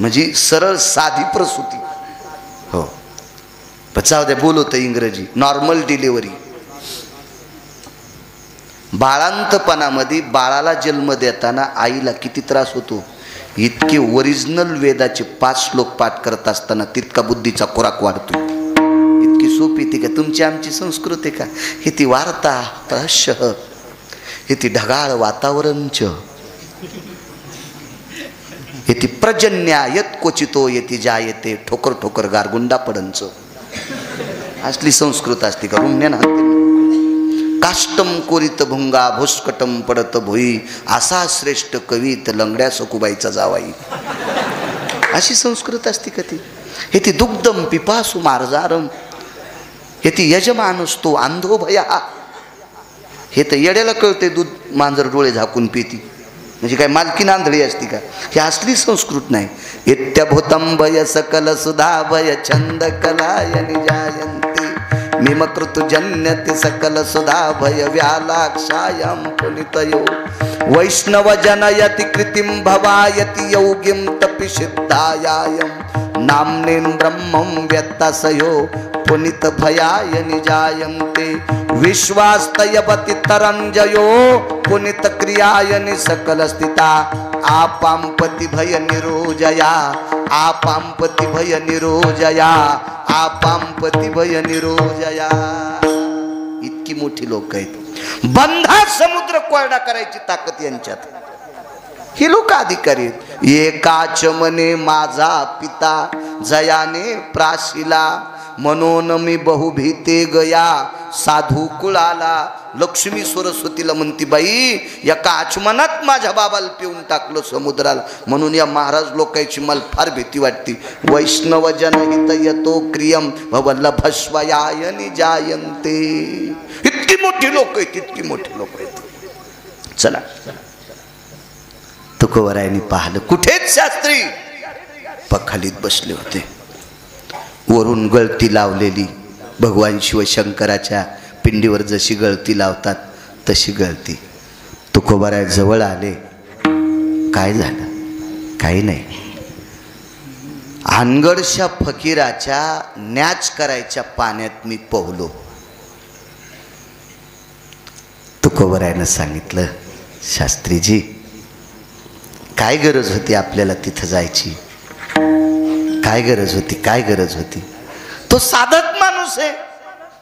म्हणजे सरळ साधी प्रसूती. हो, जाऊ द्या, बोलवतं इंग्रजी. Normal delivery. बाळांतपणामध्ये बाळाला जन्म देताना आईला किती त्रास होतो. इतके ओरिजिनल वेदाचे 5 श्लोक पाठ करत असताना तितका बुद्धीचा खुराक वाढतो. इतकी सोपी ती का तुमची आमची संस्कृती का? ही ती वार्ता रहस्य, ही ती ढगाळ वातावरणच, ही ती प्रजन्या यत क्वचितो येती जायते ठोकर ठोकर गारगुंडा पडंच. असली संस्कृत असते का? रुम्यान काष्टम कोरित भुंगा भुस्कटम पडत भुई असा श्रेष्ठ कवीत लंगड्या सकुबाईचा जावाई. अशी संस्कृत असते का ती? हे ती दुग्धम पिपासु मार्जारम, हे ती यजमानसतो अंधो भया. हे तर येड्याला कळते दूध मांजर डोळे झाकून पिती म्हणजे काय मालकीन आंधळी असती का? ही असली संस्कृत नाही. इत्यभूतम भय सकल सुधा भय छंद कलायनि जायन्ते मिमकृतजन्यति सकल सुधा भय व्यालाक्षायां पुनितयो वैष्णव जनयति कृतिं भवायति योगिं तपिसिद्धायायं नाम्नेन ब्रह्मं व्यत्तसयो पुनित भयायनि जायन्ते विश्वास्तयपति तरंजयो पुनित क्रियायनि सकल स्थिता आपांपति भय निरोजया आपांपति भय निरोजया आपांपति भय निरोजया. इतकी मोठी लोक आहेत. बंधा समुद्र कोरडा करायची ताकद यांच्यात. ही लोक अधिकारी आहेत. एकाच मने माझा पिता जयाने प्राशिला म्हणून मी बहुभीते गया साधू कुळाला. लक्ष्मी सरस्वतीला म्हणती बाई एका आचमनात माझ्या बाबाला पिऊन टाकलं समुद्राला. म्हणून या महाराज लोकांची मला फार भीती वाटते. वैष्णव जनहित यतो क्रियम भवल्लभस्वयायनि जायन्ते. इतकी मोठी लोक आहेत, इतकी मोठी लोक आहेत. चला, तुकोबारायांनी पाहिलं कुठेच शास्त्री पखालीत बसले होते. वरून गळती लावलेली भगवान शिवशंकराच्या पिंडीवर जशी गळती लावतात तशी गळती. तुकोबाराय जवळ आले. काय झालं? काही नाही. हानगडच्या फकीराच्या न्याच करायच्या पाण्यात मी पोहलो. तुकोबारायनं सांगितलं, शास्त्रीजी काय गरज होती आपल्याला तिथं जायची? काय गरज होती? काय गरज होती? तो साधक माणूस आहे,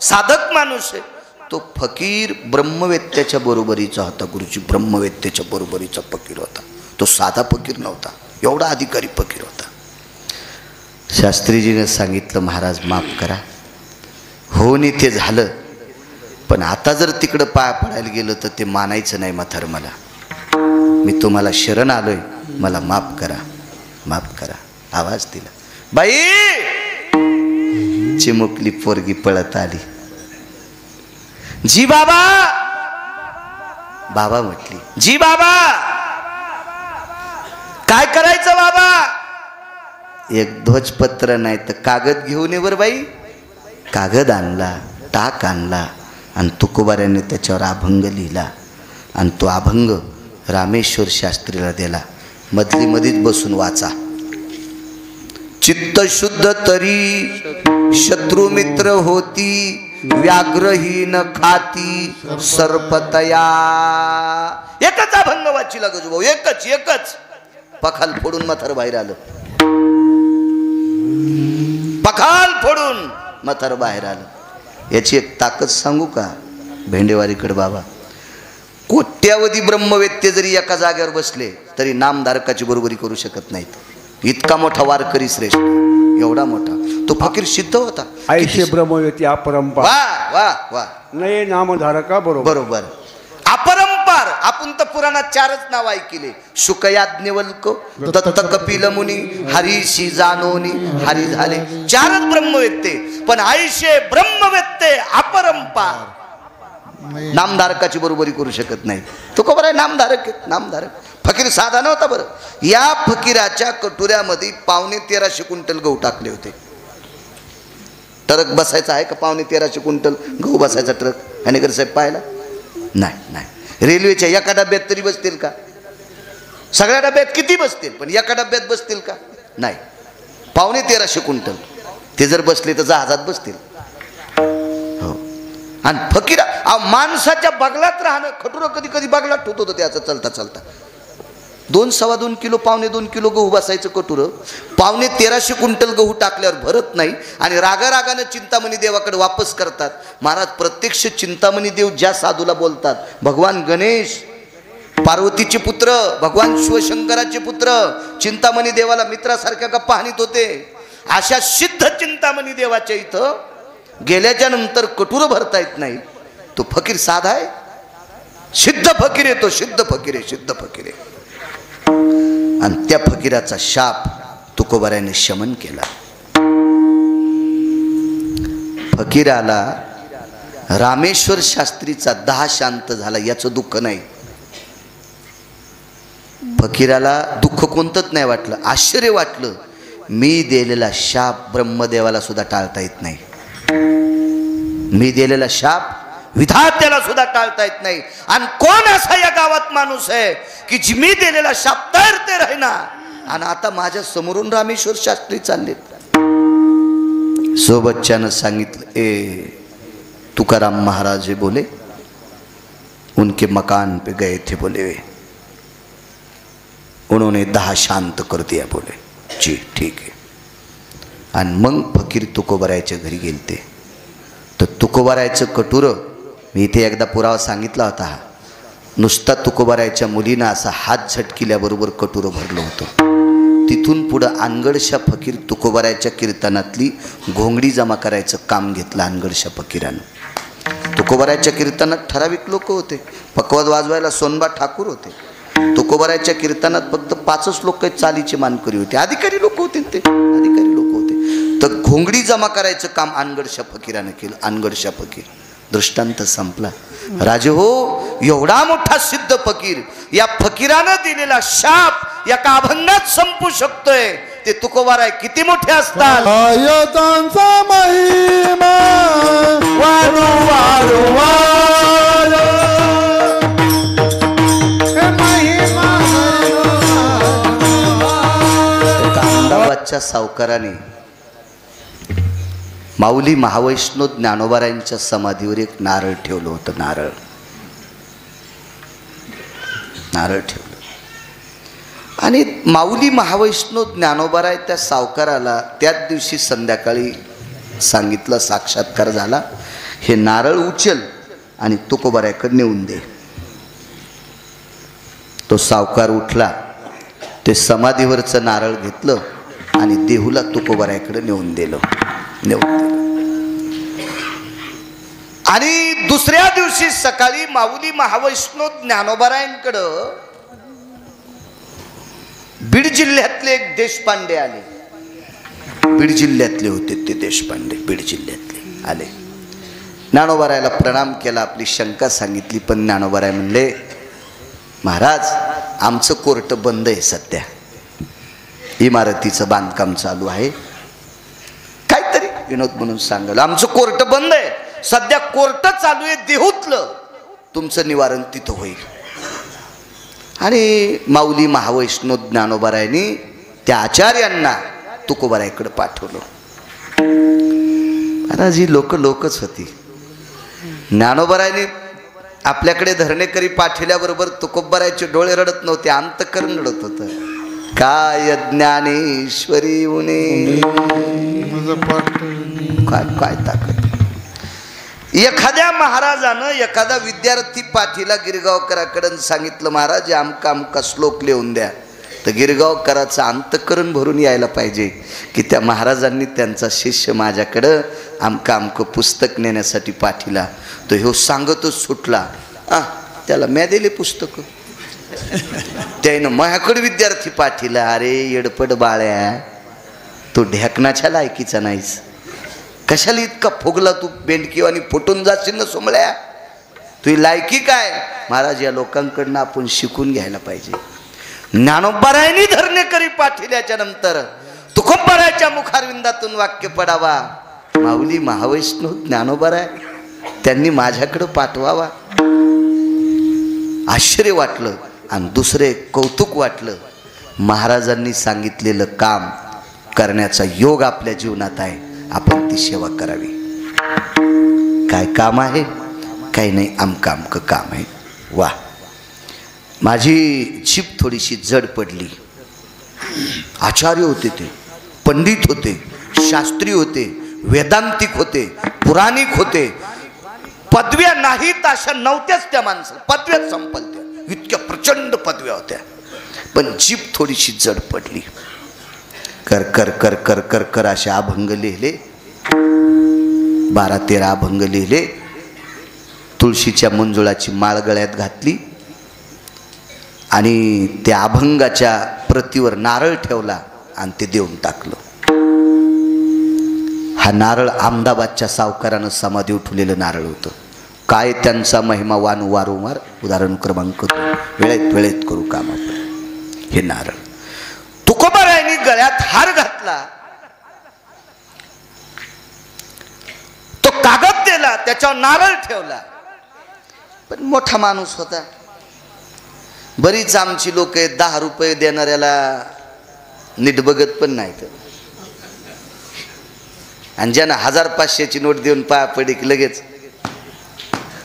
साधक माणूस आहे. तो फकीर ब्रह्मवेत्याच्या बरोबरीचा होता. गुरुजी ब्रह्मवेत्याच्या बरोबरीचा फकीर होता. तो साधा फकीर नव्हता, एवढा अधिकारी फकीर होता. शास्त्रीजीने सांगितलं, महाराज माफ करा. हो नी ते झालं, पण आता जर तिकडं पाय पडायला गेलं तर ते मानायचं नाही म्हातार मला. मी तुम्हाला शरण आलोय, मला माफ करा, माफ करा. आवाज दिला. बाई चिमुकली पोरगी पळत आली. जी बाबा. बाबा म्हटली, जी बाबा. काय करायचं बाबा? एक ध्वजपत्र नाही तर कागद घेऊन ये बरं बाई. कागद आणला, टाक आणला आणि तुकोबाराने त्याच्यावर अभंग लिहिला आणि तो अभंग रामेश्वर शास्त्रीला दिला. मधली मधीच बसून वाचा. चित्त शुद्ध तरी शत्रु मित्र होती व्याघ्रहीन खाती सर्पतया. एकच अभंग वाचिला गजूभाऊ, एकच एकच. पखाल फोडून म्हातार बाहेर आलं. पखाल फोडून म्हातार बाहेर आलं. याची एक ताकद सांगू का? भेंडेवारीकडे बाबा. कोट्यावधी ब्रह्मवेत्ते जरी एका जागेवर बसले तरी नामधारकाची बरोबरी करू शकत नाहीत. इतका मोठा वारकरी श्रेष्ठ, एवढा मोठा तो फकीर सिद्ध होता. ऐशे ब्रह्मवेती अपरंपार. वा वा वा, नये नामधारका बरोबर. बरोबर. अपरंपार. आपण तर पुराणात 4च नाव ऐकले. शुकयाज्ञवल्क, दत्त कपिल मुनी, हरीशी जानोनी, हरी झाले. 4च ब्रह्मवेत्ते. पण ऐशे ब्रह्मवेत्ते अपरंपार, नामधारकाची बरोबरी करू शकत नाही. तो का बरं नामधारक, नामधारक. फकीर साधा नव्हता बरं. या फकीराच्या कटुऱ्यामध्ये 13.5 क्विंटल गहू टाकले होते. ट्रक बसायचा आहे का 13.5 क्विंटल गहू बसायचा ट्रक? हनेकर साहेब पाहिला नाही? नाही. रेल्वेच्या एका डब्यात तरी बसतील का? सगळ्या डब्यात किती बसतील, पण एका डब्यात बसतील का? नाही. 13.5 क्विंटल ते जर बसले तर जहाजात बसतील. हो. आणि फकीर माणसाच्या बगलात राहणं. खटुरं कधी कधी बगलात ठेवत होतं त्याचं चालता चालता. 2-2.25 किलो, 2.25 किलो गहू बसायचं कटुरं. 13.5 क्विंटल गहू टाकल्यावर भरत नाही आणि रागारागानं चिंतामणी देवाकडे वापस करतात. महाराज प्रत्यक्ष चिंतामणी देव ज्या साधूला बोलतात, भगवान गणेश पार्वतीचे पुत्र, भगवान शिवशंकराचे पुत्र, चिंतामणी देवाला मित्रासारख्या गप्पा हाणीत होते. अशा सिद्ध चिंतामणी देवाच्या इथं गेल्याच्या नंतर कटुरं भरता येत नाही. तो फकीर साधा आहे, सिद्ध फकीर आहे. तो सिद्ध फकीर आहे, सिद्ध फकीर आहे. आणि त्या फकीराचा शाप तुकोबाराने शमन केला. फकीराला रामेश्वर शास्त्रीचा 10 शांत झाला याचं दुःख नाही. फकीराला दुःख कोणतंच नाही वाटलं. आश्चर्य वाटलं, मी दिलेला शाप ब्रह्मदेवाला सुद्धा टाळता येत नाही. मी दिलेला शाप विधात्याला सुद्धा टाळता येत नाही. आणि कोण असा या गावात माणूस आहे की मी दिलेला शाप तैरते राहिना. आणि आता माझ्या समोरून रामेश्वर शास्त्री चालले. सोबतच्यानं सांगितलं, ए तुकाराम महाराज बोले, उनके मकान पे गए थे बोले, उन्होंने 10 शांत कर दिया बोले. जी ठीक है. आणि मग फकीर तुकोबारायच्या घरी गेलते. तर तुकोबारायचं कटुरं, मी इथे एकदा पुरावा सांगितला होता, हा नुसता तुकोबारायच्या मुलीनं असा हात झटकिल्याबरोबर कटुरं भरलं होतं. तिथून पुढं अनगडशा फकीर तुकोबारायच्या कीर्तनातली घोंगडी जमा करायचं काम घेतलं अनगडशा फकीरानं. तुकोबारायच्या कीर्तनात ठराविक लोक होते. पकवाद वाजवायला सोनबा ठाकूर होते. तुकोबारायच्या कीर्तनात फक्त 5च लोक काही चालीचे मानकरी होते. अधिकारी लोक होते, ते अधिकारी लोक होते. तर घोंगडी जमा करायचं काम अनगडशा फकीरानं केलं. अनगडशा फकीर. दृष्टांत संपला. राजे हो, एवढा मोठा सिद्ध फकीर, या फकीरानं दिलेला शाप या अभंगात संपू शकतोय. ते तुकोबाराय किती मोठे असतात. आयतांचा महिमा वारू वारू वारू, महिमा अहमदाबादच्या सावकाराने माऊली महावैष्णव ज्ञानोबारायांच्या समाधीवर एक नारळ ठेवलं होतं. नारळ ठेवलं. आणि माऊली महावैष्णव ज्ञानोबाराय त्या सावकाराला त्याच दिवशी संध्याकाळी सांगितलं, साक्षात्कार झाला, हे नारळ उचल आणि तुकोबारायकडे नेऊन दे. तो सावकार उठला, ते समाधीवरचं नारळ घेतलं आणि देहूला तुकोबारायकडे नेऊन दिलं. आणि दुसऱ्या दिवशी सकाळी माऊली महावैष्णव ज्ञानोबारायांकडं बीड जिल्ह्यातले एक देशपांडे आले. बीड जिल्ह्यातले होते ते देशपांडे, बीड जिल्ह्यातले आले. ज्ञानोबारायला प्रणाम केला, आपली शंका सांगितली. पण ज्ञानोबाराय म्हणले, महाराज आमचं कोर्ट बंद आहे सध्या, इमारतीचं बांधकाम चालू आहे. काहीतरी विनोद म्हणून सांगलं, आमचं कोर्ट बंद आहे सध्या, कोर्ट चालू आहे देहूतलं, तुमचं निवारण तिथं होईल. आणि माऊली महावैष्णव ज्ञानोबारायांनी त्या आचार्यांना तुकोबारायकडे पाठवलं. महाराज ही लोकच होती. ज्ञानोबारायांनी आपल्याकडे धरणेकरी पाठवल्याबरोबर तुकोबारायचे डोळे रडत नव्हते, अंतःकरण रडत होतं. काय ज्ञानेश्वरी उने, काय ताकद. एखाद्या महाराजानं एखादा विद्यार्थी पाठीला गिरगावकराकडे सांगितलं, महाराज आमका आमका श्लोक लिहून द्या. तर गिरगावकराचं अंतःकरण भरून यायला पाहिजे की त्या महाराजांनी त्यांचा शिष्य माझ्याकडं आमका आमकं पुस्तक नेण्यासाठी पाठीला. तो ह्यो सांगतच सुटला, त्याला म्या दिले पुस्तक. त्यानं माझ्याकडे विद्यार्थी पाठीला. अरे येडपड बाळ्या, तू ढेकणाच्या लायकीचा नाहीस. कशाला इतका फुगला तू? बेंडकीवानी फुटून जाशील ना सोमळ्या. तुझी लायकी काय? महाराज या लोकांकडनं आपण शिकून घ्यायला पाहिजे. ज्ञानोबारायांनी धरणे करी पाठिल्याच्या नंतर तुकोबाराच्या मुखारविंदातून वाक्य पडावा, माऊली महावैष्णव ज्ञानोबाराय त्यांनी माझ्याकडं पाठवावा. आश्चर्य वाटलं आणि दुसरे कौतुक वाटलं. महाराजांनी सांगितलेलं काम करण्याचा योग आपल्या जीवनात आहे, आपण ती सेवा करावी. काय काम आहे? काही नाही, आमकं आमकं काम आहे. वा, माझी जीभ थोडीशी जड पडली. आचार्य होते, ते पंडित होते, शास्त्री होते, वेदांतिक होते, पुराणिक होते. पदव्या नाहीत अशा नव्हत्याच त्या माणसाला, पदव्याच संपलत्या, इतक्या प्रचंड पदव्या होत्या. पण जीभ थोडीशी जड पडली. कर कर कर कर कर कर असे अभंग लिहिले, 12-13 अभंग लिहिले. तुळशीच्या मंजुळाची माळ गळ्यात घातली आणि त्या अभंगाच्या प्रतीवर नारळ ठेवला आणि ते देऊन टाकलं. हा नारळ अहमदाबादच्या सावकारानं समाधी ठेवलेलं नारळ होतं. काय त्यांचा महिमा वारंवार उदाहरण क्रमांक 2 वेळेत करू काम आपण. हे नारळ तुकोबारायांनी गळ्यात हार घातला, तो कागद दिला, त्याच्यावर नारळ ठेवला. पण मोठा माणूस होता. बरीच आमची लोक 10 रुपये देणाऱ्याला नीट बघत पण नाहीत, आणि ज्यांना 1000-500ची नोट देऊन पाया पडे की लगेच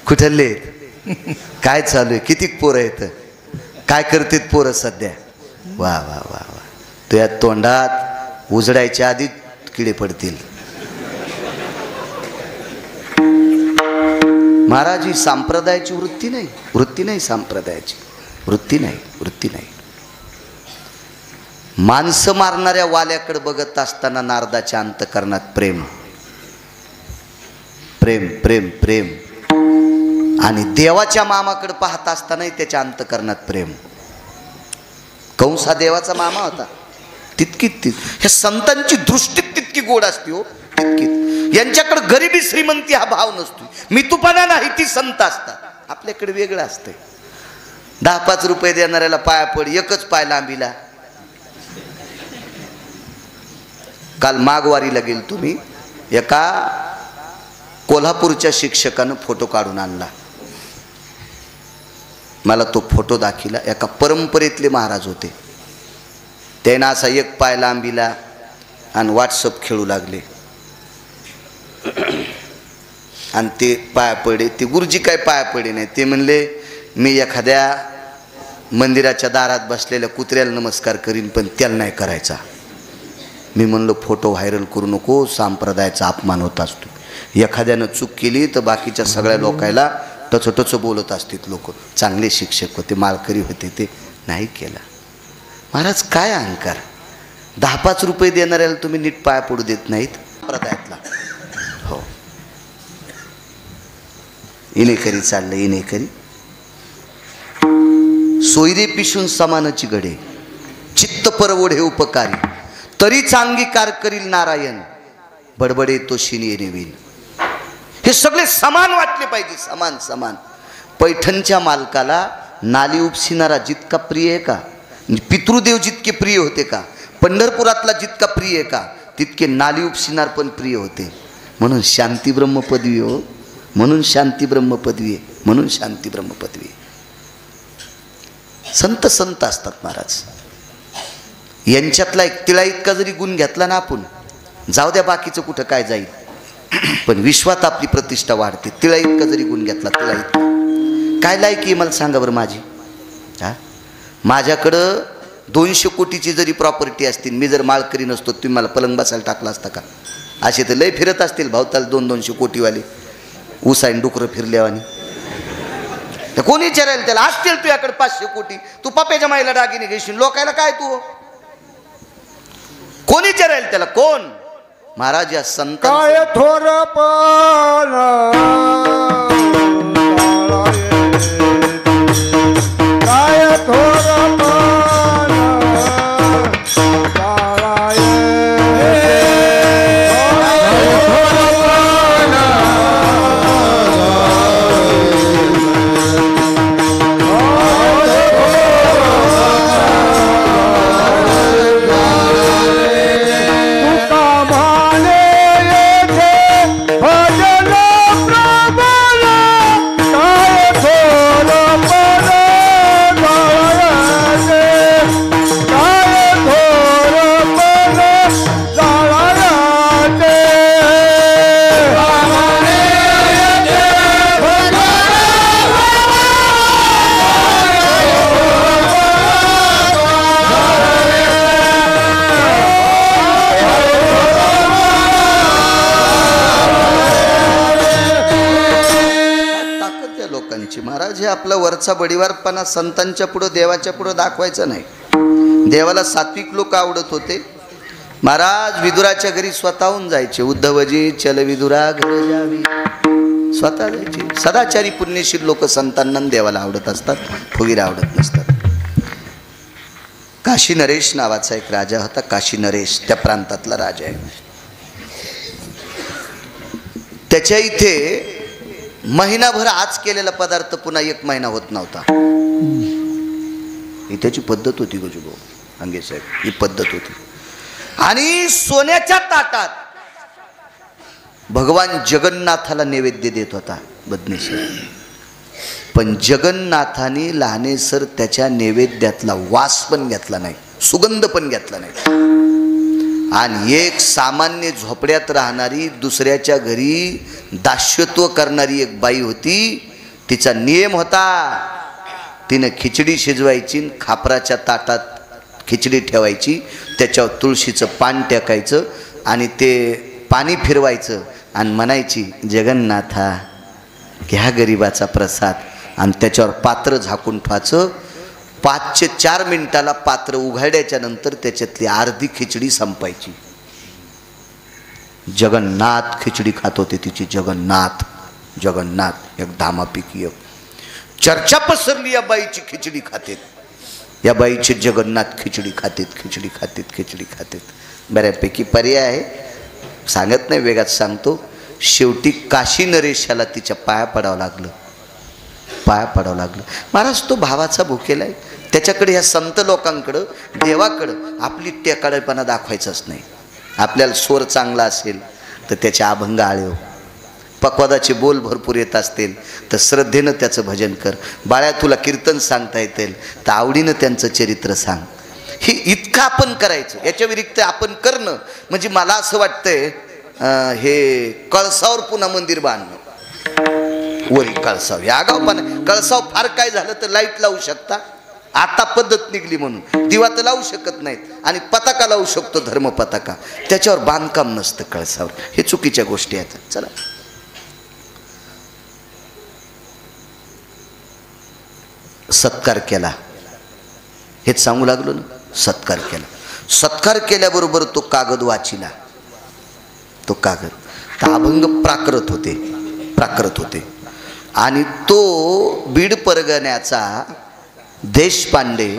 कुठले काय चालू आहे, किती पोरं आहेत, काय करतात पोरं सध्या. वा वा वा वा, तुझ्या तोंडात उजडायच्या आधी किडे पडतील. महाराज ही संप्रदायाची वृत्ती नाही, संप्रदायाची वृत्ती नाही. माणसं मारणाऱ्या वाल्याकडे बघत असताना नारदाच्या अंतःकरणात प्रेम प्रेम प्रेम प्रेम, आणि देवाच्या मामाकडे पाहत असतानाही त्याच्या अंतःकरणात प्रेम. कंस हा देवाचा मामा होता. तितकीच ह्या संतांची दृष्टी तितकी गोड असते हो, तितकीच. यांच्याकडे गरिबी श्रीमंती हा भाव नसतो, मितूपणा नाही, ती संत असतात. आपल्याकडे वेगळं असतंय. 10-5 रुपये देणाऱ्याला पाया पड, एकच पाय लांबीला. काल माघवारीला गेल तुम्ही, एका कोल्हापूरच्या शिक्षकानं फोटो काढून आणला. मला तो फोटो दाखिला. एका परंपरेतले महाराज होते. त्यानं असा एक पाय लांबीला आणि व्हॉट्सअप खेळू लागले, आणि ते पाया पडे. ते गुरुजी काय पाया पडे नाही. ते म्हणले, मी एखाद्या मंदिराच्या दारात बसलेल्या कुत्र्याला नमस्कार करीन, पण त्याला नाही करायचा. मी म्हणलो, फोटो व्हायरल करू नको, संप्रदायाचा अपमान होत असतो. एखाद्यानं चूक केली तर बाकीच्या सगळ्या लोकायला टचटच बोलत असतात लोक. चांगले शिक्षक होते, माळकरी होते, ते नाही केला. महाराज काय अहंकार, 10-5 रुपये देणाऱ्याला तुम्ही नीट पाया पडू देत नाहीत. संप्रदायातला हो, इनेकरी चाललं, इनेकरी. सोयरे पिशून समानाची घडे, चित्त परवड हे उपकारी, तरीच अंगीकार करील नारायण, बडबडे तो शिनी नेवीन. हे सगळे समान वाटले पाहिजे, समान समान. पैठणच्या मालकाला नाली उपसिणारा जितका प्रिय आहे का, पितृदेव जितके प्रिय होते का, पंढरपुरातला जितका प्रिय आहे का, तितके नाली उपसिनार पण प्रिय होते. म्हणून शांती ब्रह्म पदवी हो, म्हणून शांती ब्रह्म पदवी, म्हणून शांती ब्रह्म पदवी. संत संत असतात महाराज. यांच्यातला एक तिळा इतका जरी गुण घेतला ना आपण, जाऊ द्या बाकीचं कुठं काय जाईल, पण विश्वात आपली प्रतिष्ठा वाढते. तिळा इतका जरी गुण घेतला, तिळा इतका. काय लायकी मला सांगा बरं माझी. हा, माझ्याकडं 200 कोटीची जरी प्रॉपर्टी असतील, मी जर माळकरी नसतो, तुम्ही मला पलंग बसायला टाकला असता का? असे तर लय फिरत असतील भावताल 200-200 कोटीवाले. उसाईन डुकरं फिरल्यावानी. कोणी विचारायला त्याला असतील तुझ्याकडे 500 कोटी, तू पप्याच्या माईला दागिने घेशील, लोकायला काय तू? कोणी विचारायला त्याला? कोण? महाराज या संत काय थोरपण काय थोरपण महाराज हे आपला वरचा बडीवारपणा संतांच्या पुढं देवाच्या पुढं दाखवायचं नाही. देवाला सात्विक लोक आवडत होते. महाराज विदुराच्या घरी स्वतःहून जायचे. उद्धवजी चल विदुरा घर जावी, स्वतः जायचे. सदाचारी पुण्यशील लोक संतांना देवाला आवडत असतात, फुगीरा आवडत नसतात. काशी नरेश नावाचा एक राजा होता. काशी नरेश त्या प्रांतातला राजा आहे. त्याच्या इथे महिनाभर आज केलेला पदार्थ पुन्हा 1 महिना होत नव्हता. ही त्याची पद्धत होती गजूभाऊ अंगे साहेब, ही पद्धत होती. आणि सोन्याच्या ताटात भगवान जगन्नाथाला नैवेद्य देत होता बदनेश्वर. पण जगन्नाथाने लहानेसर त्याच्या नैवेद्यातला वास पण घेतला नाही, सुगंध पण घेतला नाही. आणि एक सामान्य झोपड्यात राहणारी, दुसऱ्याच्या घरी दास्यत्व करणारी एक बाई होती. तिचा नियम होता, तिनं खिचडी शिजवायची, खापराच्या ताटात खिचडी ठेवायची, त्याच्यावर तुळशीचं पान टाकायचं आणि ते पाणी फिरवायचं आणि म्हणायची जगन्नाथा घ्या गरिबाचा प्रसाद, आणि त्याच्यावर पात्र झाकून ठेवायचं. 5 ते 4 मिनिटाला पात्र उघडल्याच्या नंतर त्याच्यातली अर्धी खिचडी संपायची. जगन्नाथ खिचडी खात होते तिची. जगन्नाथ जगन्नाथ एक धामापैकी एक चर्चा पसरली. या बाईची खिचडी खातेत, या बाईचे जगन्नाथ खिचडी खातेत, खिचडी खातेत, खिचडी खातेत. बऱ्यापैकी पर्याय आहे, सांगत नाही, वेगात सांगतो. शेवटी काशी नरेशाला तिच्या पाया पडावं लागलं, पाया पडावं लागलं. महाराज तो भावाचा भुकेला आहे. त्याच्याकडे ह्या संत लोकांकडं, देवाकडं आपली टेकाळेपणा दाखवायचाच नाही. आपल्याला स्वर चांगला असेल तर त्याचे अभंग आळेव, पक्वादाचे बोल भरपूर येत असतील तर श्रद्धेनं त्याचं भजन कर. बाळ्या तुला कीर्तन सांगता येतील तर आवडीनं त्यांचं चरित्र सांग. हे इतकं आपण करायचं. याच्या व्यतिरिक्त आपण करणं म्हणजे मला असं वाटतंय हे कळसावर पुन्हा मंदिर बांधणं. वरी कळसाव या गावपाना कळसाव फार काय झालं तर लाईट लावू शकता. आता पद्धत निघली म्हणून दिवा तर लावू शकत नाहीत, आणि पताका लावू शकतो, धर्म पताका. त्याच्यावर बांधकाम नसतं कळसावर. हे चुकीच्या गोष्टी आहेत. चला सत्कार केला, हेच सांगू लागलो ना. सत्कार केला. सत्कार केल्याबरोबर तो कागद वाचिला. तो कागद तर अभंग प्राकृत होते, प्राकृत होते. आणि तो बीड परगण्याचा देशपांडे,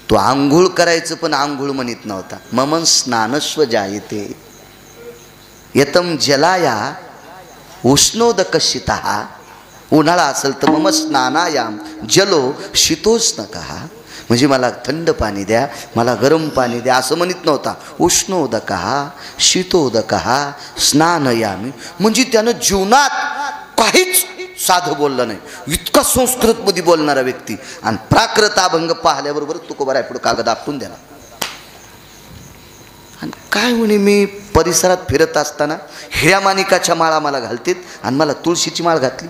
तो आंघोळ करायचं पण आंघोळ म्हणत नव्हता. मम स्नानस्व जायते यतम जलाया उष्णोदकशिता. उन्हाळा असेल तर मम स्नानायाम जलो शीतोष्णकः, म्हणजे मला थंड पाणी द्या, मला गरम पाणी द्या असं म्हणत नव्हता. उष्णोदकः शीतोदकः स्नानयामी. म्हणजे त्यानं जीवनात काहीच साधं बोललं नाही. इतका संस्कृतमध्ये बोलणारा व्यक्ती. आणि प्राकृत अभंग पाहिल्याबरोबर तुकोबाराय पुढे कागद आपटून द्याला. आणि काय म्हणे, मी परिसरात फिरत असताना हिऱ्या माणिकाच्या माळा मला घालतेत आणि मला तुळशीची माळ घातली,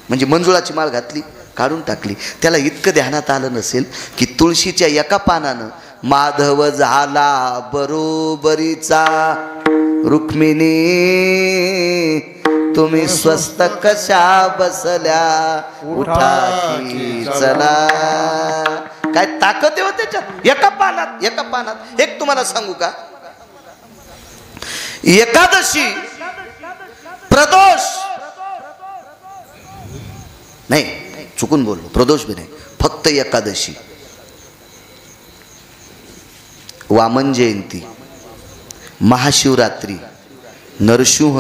म्हणजे मंजुळाची माळ घातली, काढून टाकली. त्याला इतकं ध्यानात आलं नसेल की तुळशीच्या एका पानानं माधव झाला बरोबरीचा, रुक्मिणी तुम्ही स्वस्त कशा बसल्या उठा की चला. काय ताकद आहे हो त्याच्यात. एका पानात एक तुम्हाला सांगू का, एकादशी प्रदोष नाही, चुकून बोललो, प्रदोष भी नाही, फक्त एकादशी, वामन जयंती, महाशिवरात्री, नरसिंह,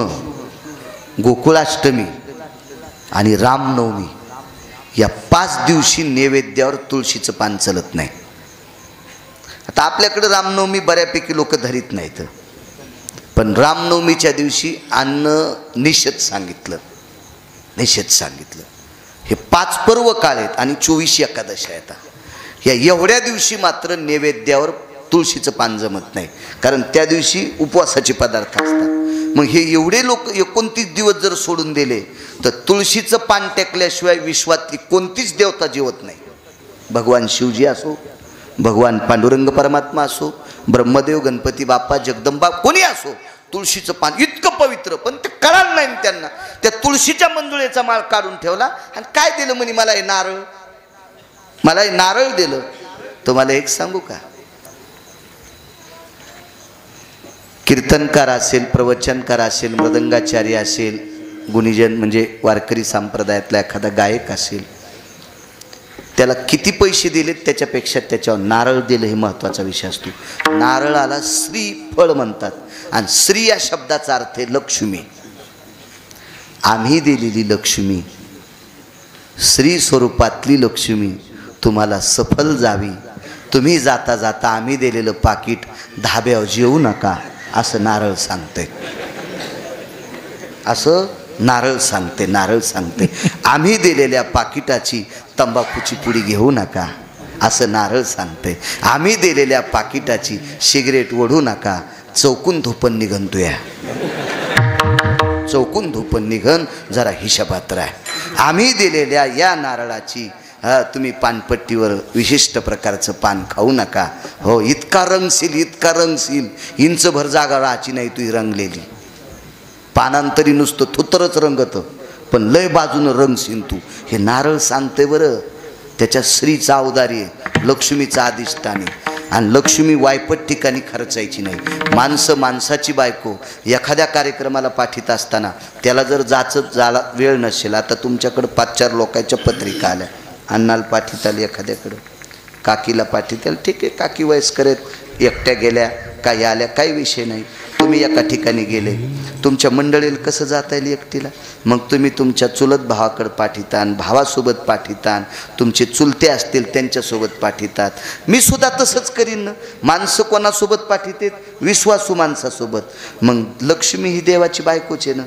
गोकुळाष्टमी आणि रामनवमी या 5 दिवशी नैवेद्यावर तुळशीचं पान चलत नाही. आता आपल्याकडे रामनवमी बऱ्यापैकी लोक धरीत नाहीत, पण रामनवमीच्या दिवशी अन्न निषेध सांगितलं. हे 5 पर्व काळ आहेत आणि 24 एकादशी आहेत. या एवढ्या दिवशी मात्र नैवेद्यावर तुळशीचं पान जमत नाही, कारण त्या दिवशी उपवासाचे पदार्थ असतात. मग हे एवढे लोक 29 दिवस जर सोडून दिले तर तुळशीचं पान टेकल्याशिवाय विश्वातली कोणतीच देवता जेवत नाही. भगवान शिवजी असो, भगवान पांडुरंग परमात्मा असो, ब्रह्मदेव, गणपती बाप्पा, जगदंबा, कोणी असो, तुळशीचं पान इतकं पवित्र. पण ते कळालं नाही त्यांना. त्या तुळशीच्या मंजुळेचा माळ काढून ठेवला आणि काय दिलं म्हणे, मला हे नारळ दिलं. तुम्हाला एक सांगू का, कीर्तनकार असेल, प्रवचनकार असेल, मृदंगाचार्य असेल, गुणीजन म्हणजे वारकरी संप्रदायातला एखादा गायक असेल, त्याला किती पैसे दिलेत त्याच्यापेक्षा त्याच्यावर नारळ दिलं हे महत्त्वाचा विषय असतो. नारळाला श्रीफळ म्हणतात आणि श्री या शब्दाचा अर्थ आहे लक्ष्मी. आम्ही दिलेली लक्ष्मी, श्री स्वरूपातली लक्ष्मी तुम्हाला सफल जावी. तुम्ही जाता जाता आम्ही दिलेलं पाकिट धाब्यावर जेवू नका असं नारळ सांगते. आम्ही दिलेल्या पाकिटाची तंबाखूची पुडी घेऊ नका असं नारळ सांगते. आम्ही दिलेल्या पाकिटाची सिगरेट ओढू नका, चौकून धोपण निघन तुया, चौकून धोपण निघन, जरा हिशोबात राहा. आम्ही दिलेल्या या नारळाची तुम्ही पानपट्टीवर विशिष्ट प्रकारचं पान खाऊ नका. हो, इतका रंगशील, इंचभर जागा राहायची नाही तुही रंगलेली. पानांतरी नुसतं थुतरच रंगतं, पण लय बाजूनं रंगशील तू. हे नारळ सांगते बरं. त्याच्या श्रीचा अवतारी आहे, लक्ष्मीचा अधिष्ठान आहे. आणि लक्ष्मी वायपट ठिकाणी खर्चायची नाही. माणसाची बायको एखाद्या कार्यक्रमाला पाठीत असताना त्याला जर जायला वेळ नसेल, आता तुमच्याकडं 5-4 लोकांच्या पत्रिका आल्या, अण्णाला पाठीत आली, एखाद्याकडं काकीला पाठीत आली, ठीक आहे, काकी वयस्कर आहेत, एकट्या गेल्या काही आल्या, काही विषय नाही. तुम्ही एका ठिकाणी गेले, तुमच्या मंडळीला कसं जाता येईल एकटीला, मग तुम्ही तुमच्या चुलत भावाकडे पाठीतान, भावासोबत पाठीतान, तुमचे चुलते असतील त्यांच्यासोबत पाठीतात. मी सुद्धा तसंच करीन ना. माणसं कोणासोबत पाठीतेत? विश्वासू माणसासोबत. मग लक्ष्मी ही देवाची बायकोच आहे ना.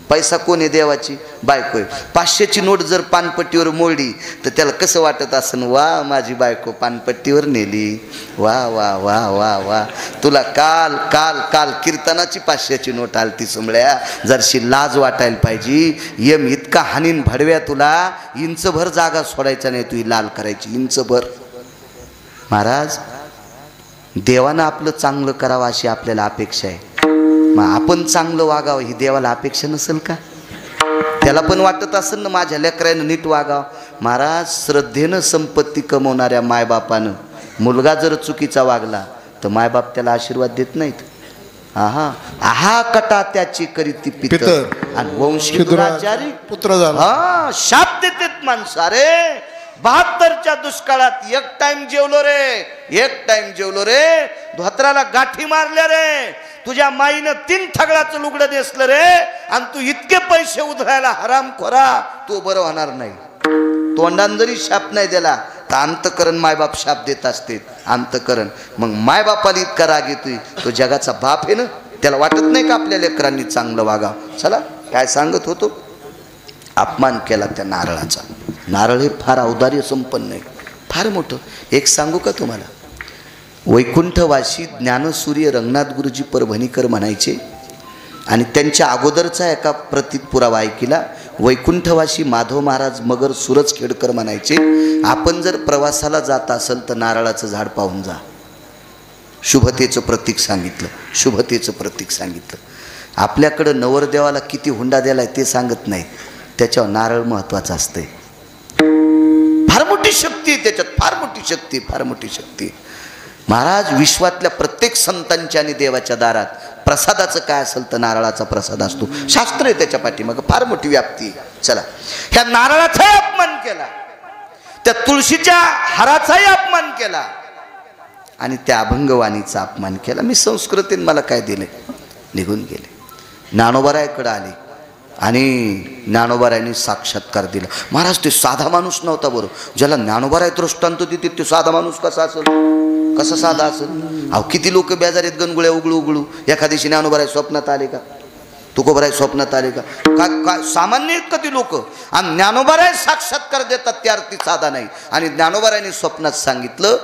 पैसा कोण आहे? देवाची बायको आहे. 500ची नोट जर पानपट्टीवर मोडली तर त्याला कसं वाटत असन, वा माझी बायको पानपट्टीवर नेली, वा वा वा वा वा. तुला काल काल काल कीर्तनाची 500ची नोट आलती सुमळ्या, जरशी लाज वाटायला पाहिजे. यम इतका हानीन भडव्या, तुला इंचभर जागा सोडायचा नाही, तुही लाल करायची इंचभर. महाराज, देवानं आपलं चांगलं करावं अशी आपल्याला अपेक्षा आहे. मग आपण चांगलं वागावं ही देवाला अपेक्षा नसेल का? त्याला पण वाटत असेल ना माझ्या लेकरानं नीट वागावं. महाराज, श्रद्धेनं संपत्ती कमवणाऱ्या मायबापानं मुलगा जर चुकीचा वागला तर मायबाप त्याला आशीर्वाद देत नाहीत. आहा कटा त्याची करीती पितर आणि वंशी दुराचारी पुत्र झाला. शाप देतात माणसं. अरे 72च्या दुष्काळात एक टाइम जेवलो रे, धोत्राला गाठी मारल्या रे, तुझ्या माईनं 3 थगळाचं लुगडं नेसलं रे, आणि तू इतके पैसे उधळायला हरामखोरा, तू बरं होणार नाही. तोंडान जरी शाप नाही दिला तर अंतकरण मायबाप शाप देत असते. अंतकरण. मग मायबापाला इतका राग येतोय, तो जगाचा बाप आहे ना, त्याला वाटत नाही का आपल्या लेकरांनी चांगलं वागावं? चला, काय सांगत होतो, अपमान केला त्या नारळाचा. नारळ हे फार औदार्य संपन्न आहे, फार मोठं. एक सांगू का तुम्हाला, वैकुंठवासी ज्ञानसूर्य रंगनाथ गुरुजी परभणीकर म्हणायचे, आणि त्यांच्या अगोदरचा एका प्रतीत पुरावा ऐकिला. वैकुंठवासी माधव महाराज मगर सुरजखेडकर म्हणायचे, आपण जर प्रवासाला जात असेल तर नारळाचं झाड पाहून जा. शुभतेचं प्रतीक सांगितलं. आपल्याकडं नवरदेवाला किती हुंडा दिलाय ते सांगत नाहीत, त्याच्यावर नारळ महत्वाचा असते. फार मोठी शक्ती आहे त्याच्यात, फार मोठी शक्ती, फार मोठी शक्ती. महाराज विश्वातल्या प्रत्येक संतांच्या आणि देवाच्या दारात प्रसादाचं काय असेल तर नारळाचा प्रसाद असतो. शास्त्र आहे त्याच्या पाठीमाग, फार मोठी व्याप्ती आहे. चला, ह्या नारळाचाही अपमान केला, त्या तुळशीच्या हाराचाही अपमान केला आणि त्या अभंगवाणीचा अपमान केला. मी संस्कृतीने मला काय दिले, निघून गेले. ज्ञानोबारायाकडे आले आणि ज्ञानोबारायांनी साक्षात्कार दिला. महाराज ते साधा माणूस नव्हता बरोबर, ज्याला ज्ञानोबाराय दृष्टांत देते ते साधा माणूस कसा असेल, कसा साधा असेल. अहो किती लोक बेजारीत गणगुळ्या उघडू उघडू. एखाद्याशी ज्ञानोबाराय स्वप्नात आले का, तुकोबाराय स्वप्नात आले का, काय सामान्य आहेत का ती लोक. आणि ज्ञानोबाराय साक्षात्कार देतात त्या अर्थी साधा नाही. आणि ज्ञानोबारायांनी स्वप्नात सांगितलं,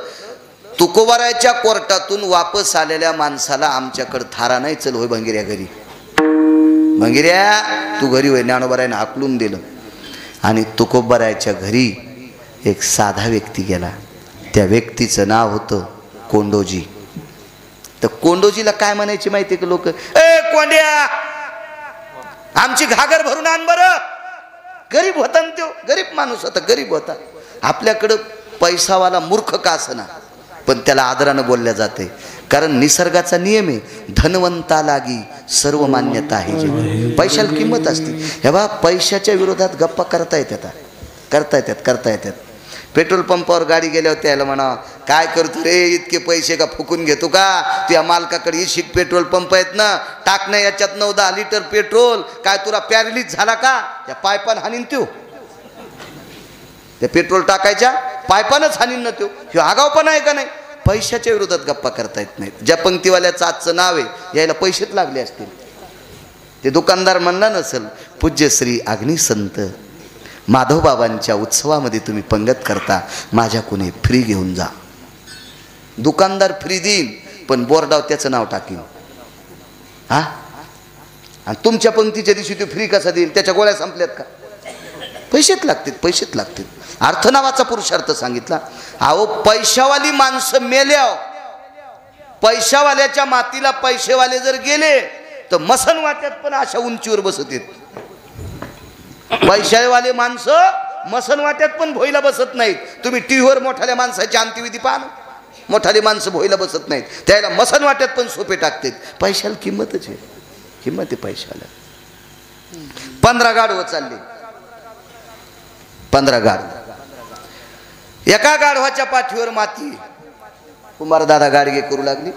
तुकोबारायच्या कोर्टातून वापस आलेल्या माणसाला आमच्याकडे थारा नाही, चल होय भंगिऱ्या घरी, भंगिऱ्या तू घरी होय. ज्ञानोबारायने हाकलून दिलं आणि तुकोबारायच्या घरी एक साधा व्यक्ती गेला. त्या व्यक्तीचं नाव होतं कोंडोजी. तर कोंडोजीला काय म्हणायची माहिती आहे का लोक, ए कोंड्या आमची घागर भरून आण बरं. गरीब होता ना तो, गरीब माणूस होता, गरीब होता. आपल्याकडं पैसावाला मूर्ख का असना पण त्याला आदरानं बोलल्या जाते, कारण निसर्गाचा नियम आहे, धनवंता लागी सर्व मान्यता आहे. जे पैशाला किंमत असते. हे बा पैशाच्या विरोधात गप्पा करता येतात. पेट्रोल पंपावर गाडी गेल्यावर त्याला म्हणा, काय करतो रे, इतके पैसे का फुकून घेतो का, तुझ्या मालकाकडे इशिक पेट्रोल पंप आहेत ना, टाक ना याच्यात 9-10 लिटर पेट्रोल, काय तुला पॅरलिस झाला का, त्या पायपान हानीन त्यो, त्या पेट्रोल टाकायच्या पायपानच हानीन ना त्यो. ह्यो आगावपणा आहे का नाही. पैशाच्या विरोधात गप्पा करता येत नाहीत. ज्या पंक्तीवाल्याचं आजचं नाव आहे यायला पैसेच लागले असतील. ते दुकानदार म्हणला नसेल, पूज्य श्री अग्निसंत माधवबाबांच्या उत्सवामध्ये तुम्ही पंगत करता, माझ्याकडून फ्री घेऊन जा. दुकानदार फ्री देईन पण बोर्डावर त्याचं नाव टाकीन. हा, आणि तुमच्या पंक्तीच्या दिवशी तो फ्री कसा देईल, त्याच्या गोळ्या संपल्यात का. पैसेच लागतील. अर्थ नावाचा पुरुषार्थ सांगितला. अहो पैशावाली माणसं मेल्याव, पैशावाल्याच्या मातीला पैसेवाले जर गेले तर मसन वाट्यात पण अशा उंचीवर बसत येत. पैशावाले माणसं मसन वाट्यात पण भोईला बसत नाहीत. तुम्ही टीव्हीवर मोठाल्या माणसाची अंत्यविधी पाहा, मोठाली माणसं भोईला बसत नाहीत, त्याला मसन वाट्यात पण सोपे टाकतात. पैशाला किंमतच आहे, किंमत आहे पैशाला. 15 गाढवं चालले, 15 गाढवं. एका गाढवाच्या पाठीवर माती. कुमारदादा गाडगे करू लागली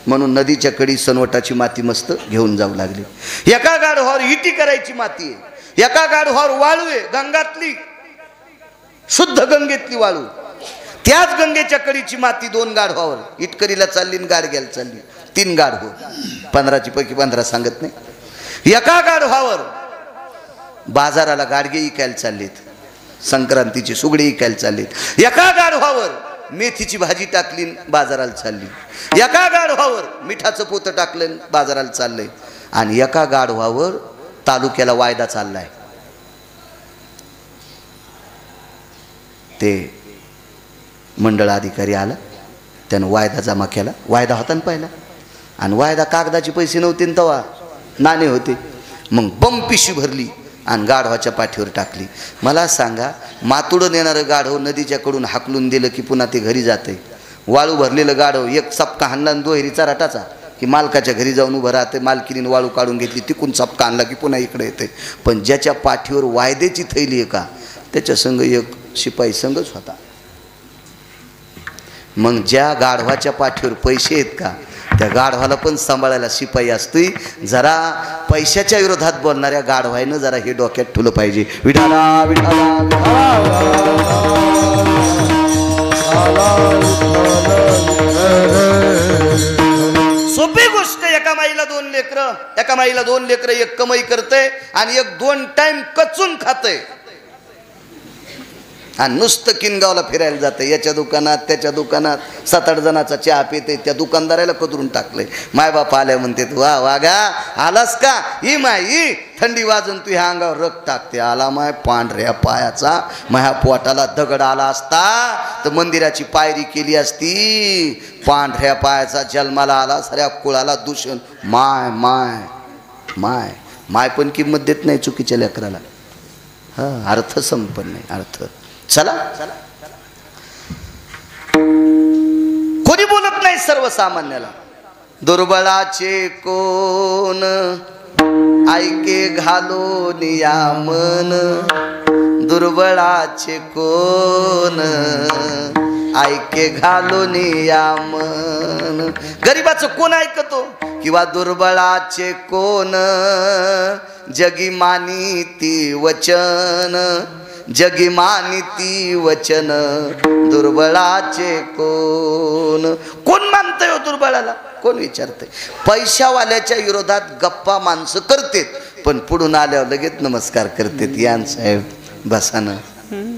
म्हणून नदीच्या कडी सनवटाची माती मस्त घेऊन जाऊ लागली. एका गाढवावर इटी करायची माती आहे, एका गाढवावर वाळू आहे, गंगातली शुद्ध गंगेतली वाळू. त्याच गंगेच्या कडीची माती 2 गाढवावर. इटकरीला चालली आणि गाडग्याला चालली. 3 गाढव, 15ची पैकी 15 सांगत नाही. एका गाढवावर बाजाराला गाडगे इकायला चाललेत, संक्रांतीची सुगडी इकायला चाललेत. एका गाढवावर मेथीची भाजी टाकली बाजाराला चालली. एका गाढवावर मिठाचं पोतं टाकलं बाजाराला चाललंय. आणि एका गाढवावर तालुक्याला वायदा चाललाय. ते मंडळ अधिकारी आला, त्यानं वायदा जमा केला. वायदा होता ना पहिला, आणि वायदा कागदाचे पैसे नव्हते तेव्हा नाणे होते. मग बम पिशी भरली आणि गाढवाच्या पाठीवर टाकली. मला सांगा, मातुडं नेणारं गाढव नदीच्याकडून हाकलून दिलं की पुन्हा ते घरी जाते. वाळू भरलेलं गाढव एक चपका हाणला आणि दोहेरीचा रटाचा की मालकाच्या घरी जाऊन उभं राहते. मालकीने वाळू काढून घेतली, तिकून चपका आणला की पुन्हा इकडे येते. पण ज्याच्या पाठीवर वायद्याची थैली आहे का, त्याच्या संग एक शिपाई संगच होता. मग ज्या गाढवाच्या पाठीवर पैसे आहेत का, त्या गाढवाला पण सांभाळायला शिपाई असतोय. जरा पैशाच्या विरोधात बोलणाऱ्या गाढवायनं जरा हे डोक्यात ठेवलं पाहिजे. विठाला विठाला सोपी गोष्ट. एका माईला 2 लेकरं, एका माईला 2 लेकरं, एक कमाई करते आणि एक 2 टाइम कचून खाते आणि नुसतं किनगावला फिरायला जाते. याच्या दुकानात त्याच्या दुकानात 7-8 जणाचा चहा पिते. त्या दुकानदाराला कदरून टाकलंय. मायबाप आल्या म्हणते, वा वागा आलास का, ही माई थंडी वाजून तू ह्या अंगावर रग टाकते. आला माय पांढऱ्या पायाचा, माझ्या पोटाला दगड आला असता तर मंदिराची पायरी केली असती. पांढऱ्या पायाचा जन्माला आला, साऱ्या कुळाला दूषण. माय माय माय माय पण किंमत देत नाही चुकीच्या लेकराला. हा अर्थ संपन्न नाही अर्थ. चला कोणी बोलत नाही सर्वसामान्याला. दुर्बळाचे कोण ऐके घालो नियामन, दुर्बळाचे कोण ऐके घालो नियामन. गरीबाचं कोण ऐकतो किंवा दुर्बळाचे कोण जगी मानिती वचन, जगी मानिती वचन, दुर्बळाचे कोण. कोण मानतंय हो दुर्बळाला? कोण विचारतंय? पैशावाल्याच्या विरोधात गप्पा माणसं करतेत पण पुढून आल्यावर लगेच नमस्कार करतेत. यान साहेब बसानं.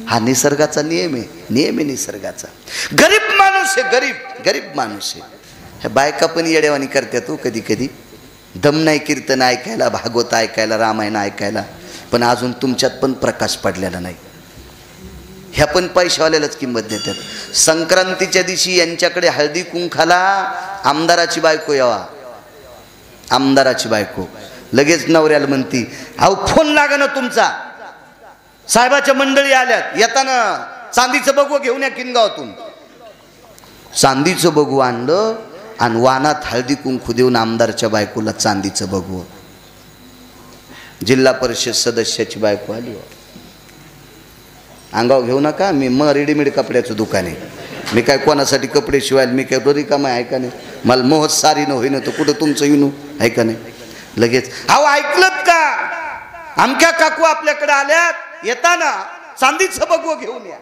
हा निसर्गाचा नियम आहे. नियम आहे निसर्गाचा. गरीब माणूस आहे गरीब माणूस आहे. ह्या बायका पण येडेवानी करतात हो कधी कधी. दम नाही कीर्तन ऐकायला, भागवत ऐकायला, रामायण ऐकायला, पण अजून तुमच्यात पण प्रकाश पडलेला नाही. ह्या पण पैशावाल्यालाच किंमत देतात. संक्रांतीच्या दिवशी यांच्याकडे हळदी कुंखाला आमदाराची बायको यावा. आमदाराची बायको लगेच नवऱ्याला म्हणती, अहो फोन लागा ना तुमचा, साहेबाच्या मंडळी आल्यात, येताना चांदीचं बघू घेऊन या किनगावातून. चांदीचं बघू आणलं आणि वानात हळदी कुंकू देऊन आमदारच्या बायकोला चांदीचं बघू. जिल्हा परिषद सदस्याची बायको आली. अंगाव घेऊ नका, मी रेडीमेड कपड्याचं दुकान आहे. मी काय कोणासाठी कपडे शिवायला मी काय रिकामा आहे का नाही? मला मोहत सारी न होईन तर कुठं तुमचं येणू आहे का नाही? लगेच अहो ऐकलत का, आमक्या काकू आपल्याकडे आल्यात, येताना चांदीचं बघू घेऊन या.